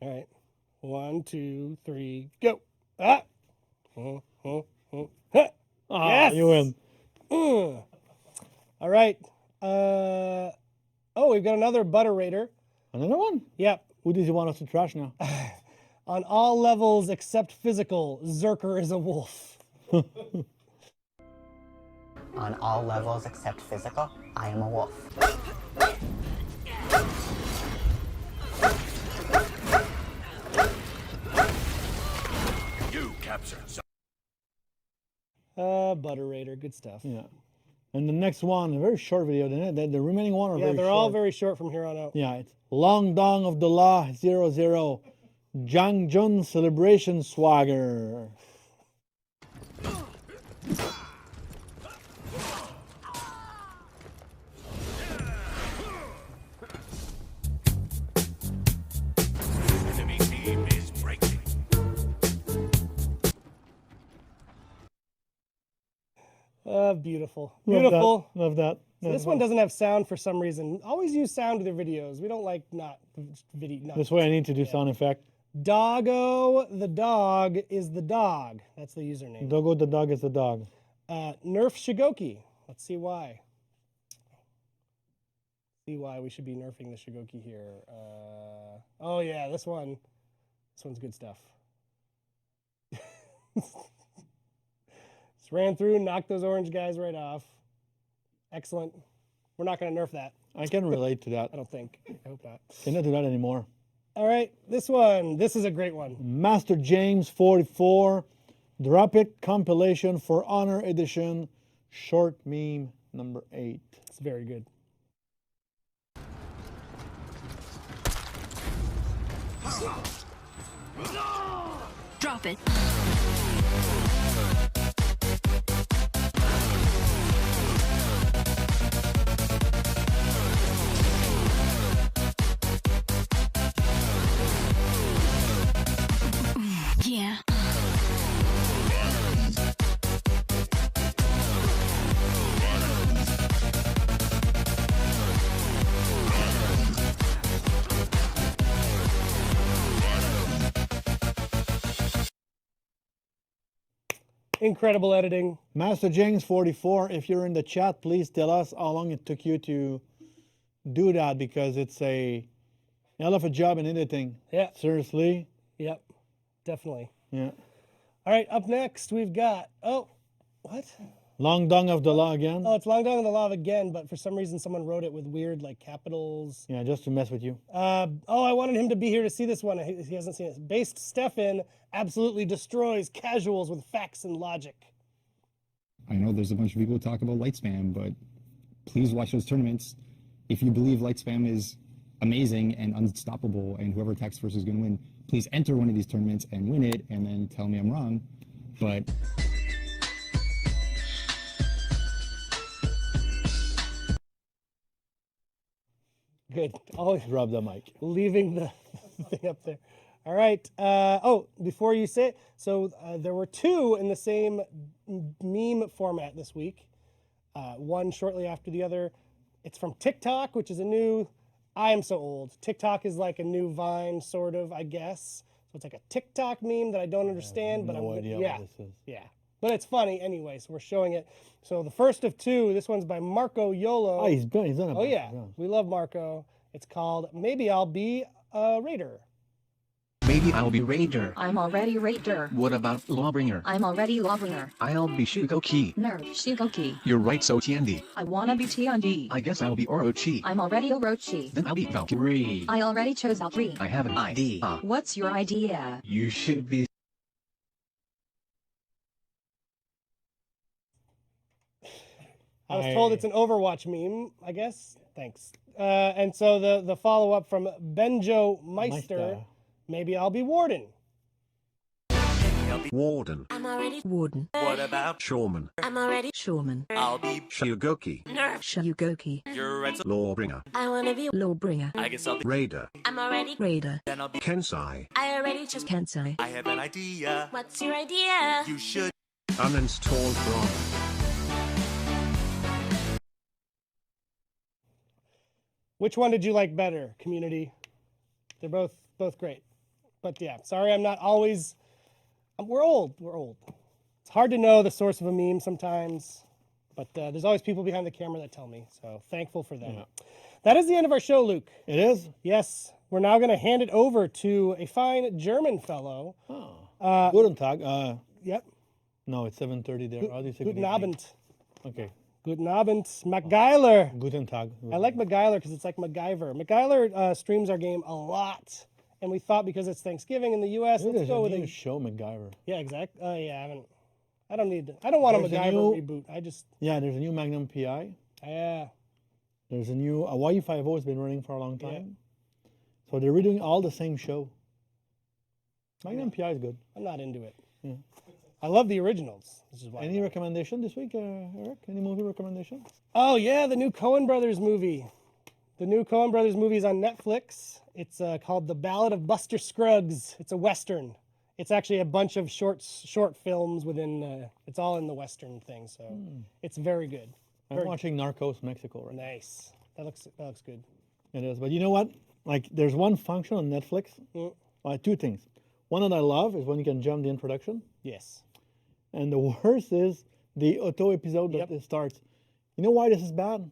All right. 1, 2, 3, go. Ah. Ha. Ah, Yes! you win. All right. Oh, we've got another Butter Raider. Another one? Yep. Who does he want us to trash now? On all levels except physical, Zerker is a wolf. On all levels except physical, I am a wolf. You captured Butter Raider, good stuff. Yeah. And the next one, a very short video. The remaining one are Yeah, very they're short. all very short from here on out. Yeah, it's Long Dong of the Law 00. Jang Jun Celebration Swagger. enemy team is breaking. Beautiful. Love Beautiful. that. Love that. So this one doesn't have sound for some reason. Always use sound with your videos. We don't like not video. This way I need to do sound effect. Doggo the dog is the dog. That's the username. Doggo the dog is the dog. Nerf Shigoki. Let's see why. See why we should be nerfing the Shigoki here. Oh yeah, this one. This one's good stuff. Just ran through, knocked those orange guys right off. Excellent. We're not going to nerf that. I can relate to that. I don't think. I hope not. Cannot do that anymore. All right, this one. This is a great one. Master James 44, Drop It compilation for Honor Edition, short meme number 8. It's very good. Drop it. Yeah. Incredible editing. Master James 44, if you're in the chat, please tell us how long it took you to do that, because it's a hell of a job in editing. Yeah. Seriously. Yep. Definitely. Yeah. All right, up next we've got, oh, what? Long Dong of the Law again. Oh, it's Long Dong of the Law again, but for some reason someone wrote it with weird like capitals. Yeah, just to mess with you. Oh, I wanted him to be here to see this one. He hasn't seen it. Based Stefan absolutely destroys casuals with facts and logic. I know there's a bunch of people who talk about light spam, but please watch those tournaments. If you believe light spam is amazing and unstoppable and whoever attacks first is going to win, please enter one of these tournaments and win it and then tell me I'm wrong. But Good. Always Rub the mic. leaving the thing up there. All right. Oh, before you say it, so there were two in the same meme format this week. One shortly after the other. It's from TikTok, which is a new. I am so old. TikTok is like a new Vine, sort of, I guess. So it's like a TikTok meme that I don't understand, but No I'm idea yeah, what this is. yeah. But it's funny anyway, so we're showing it. So the first of two, this one's by Marco Yolo. Oh, he's done a Oh yeah, we love Marco. It's called Maybe I'll Be a Raider. Maybe I'll be Raider. I'm already Raider. What about Lawbringer? I'm already Lawbringer. I'll be Shugoki. Nerf Shigoki. You're right, so Tiandi. I wanna be Tiandi. I guess I'll be Orochi. I'm already Orochi. Then I'll be Valkyrie. I already chose Valkyrie. I have an idea. What's your idea? You should be. I was told it's an Overwatch meme, I guess. Thanks. And so the follow-up from Benjo Meister, Maybe I'll be Warden. Warden. I'm already Warden. What about Shoreman? I'm already Shoreman. I'll be Shugoki. Nerf. Shugoki. You're right. Lawbringer. I wanna be Lawbringer. I guess I'll be Raider. I'm already Raider. Then I'll be Kensai. I already chose Kensai. I have an idea. What's your idea? You should uninstall Brawl. Which one did you like better, community? They're both great. But yeah, sorry I'm not always, we're old. It's hard to know the source of a meme sometimes, but there's always people behind the camera that tell me, so thankful for them. Yeah. That is the end of our show, Luke. It is? Yes. We're now going to hand it over to a fine German fellow. Oh. Guten Tag. Yep. No, it's 7:30 there. How do you say Guten Abend. Okay. Guten Abend, MacGyler. Guten Tag. I like MacGyler because it's like MacGyver. MacGyler streams our game a lot, and we thought because it's Thanksgiving in the U.S., let's go with a a show MacGyver. Yeah, exactly. Yeah, I don't need. I don't want a MacGyver reboot. I just. Yeah, there's a new Magnum PI. Yeah. There's a new Hawaii 5.0 has been running for a long time. Yeah. So they're redoing all the same show. Magnum PI is good. I'm not into it. Yeah. I love the originals. This is why. Any recommendation this week, Eric? Any movie recommendation? Oh yeah, the new Coen Brothers movie. The new Coen Brothers movie is on Netflix. It's called The Ballad of Buster Scruggs. It's a Western. It's actually a bunch of short films within. It's all in the Western thing, so it's very good. I'm watching Narcos Mexico right now. Nice. That looks good. It is, but you know what? Like, there's one function on Netflix. Two things. One that I love is when you can jump the introduction, Yes. and the worst is the auto episode that it starts. You know why this is bad?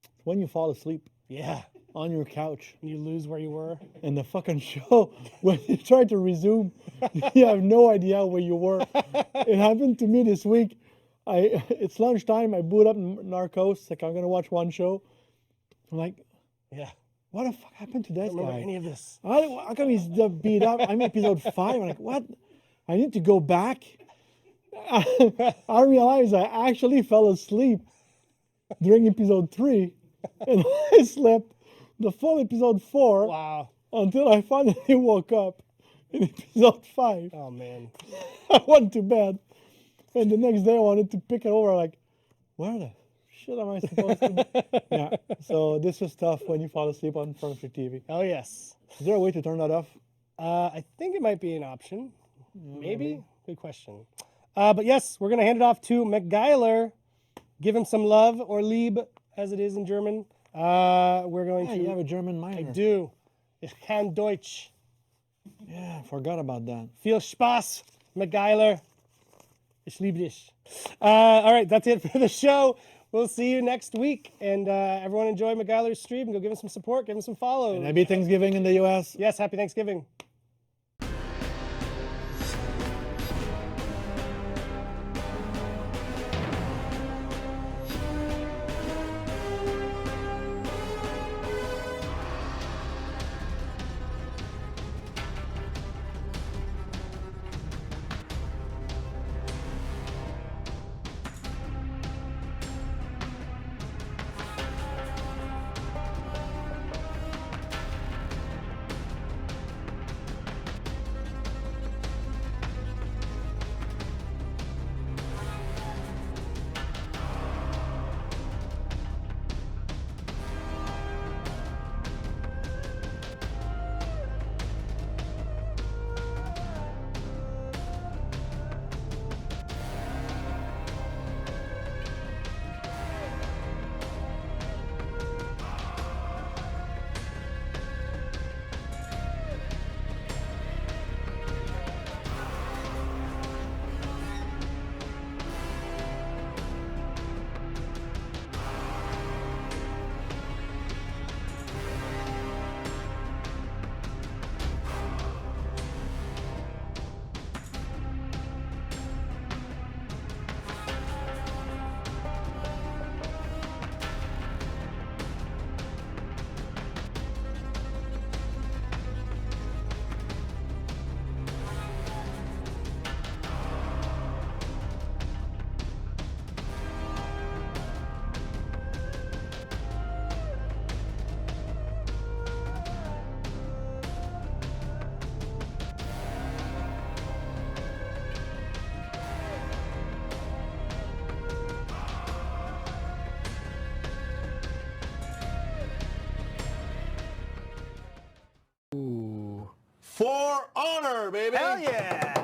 It's when you fall asleep Yeah. on your couch You lose where you were. in the fucking show. When you try to resume, you have no idea where you were. It happened to me this week. It's lunchtime. I boot up Narcos. Like, I'm gonna watch one show. I'm like, Yeah. what the fuck happened to I this don't remember guy? any of this. How come he's beat up? I'm episode 5. I'm like, what? I need to go back. I realized I actually fell asleep during episode 3, and I slept the full episode 4 Wow. until I finally woke up in episode 5. Oh man. I went to bed, and the next day I wanted to pick it over. Like, where the shit am I supposed to be? Yeah. So this is tough when you fall asleep on front of your TV. Oh yes. Is there a way to turn that off? I think it might be an option. Maybe. Good question. But yes, we're gonna hand it off to McGeiler. Give him some love, or Lieb, as it is in German. We're going Yeah, to. you have a German minor. I do. Ich kann Deutsch. Yeah, I forgot about that. Viel Spaß, McGeiler. Ich liebe dich. All right, that's it for the show. We'll see you next week. And everyone enjoy McGeiler's stream. Go give him some support. Give him some follow. And happy Thanksgiving in the U.S. Yes, happy Thanksgiving. For honor, baby. Hell yeah.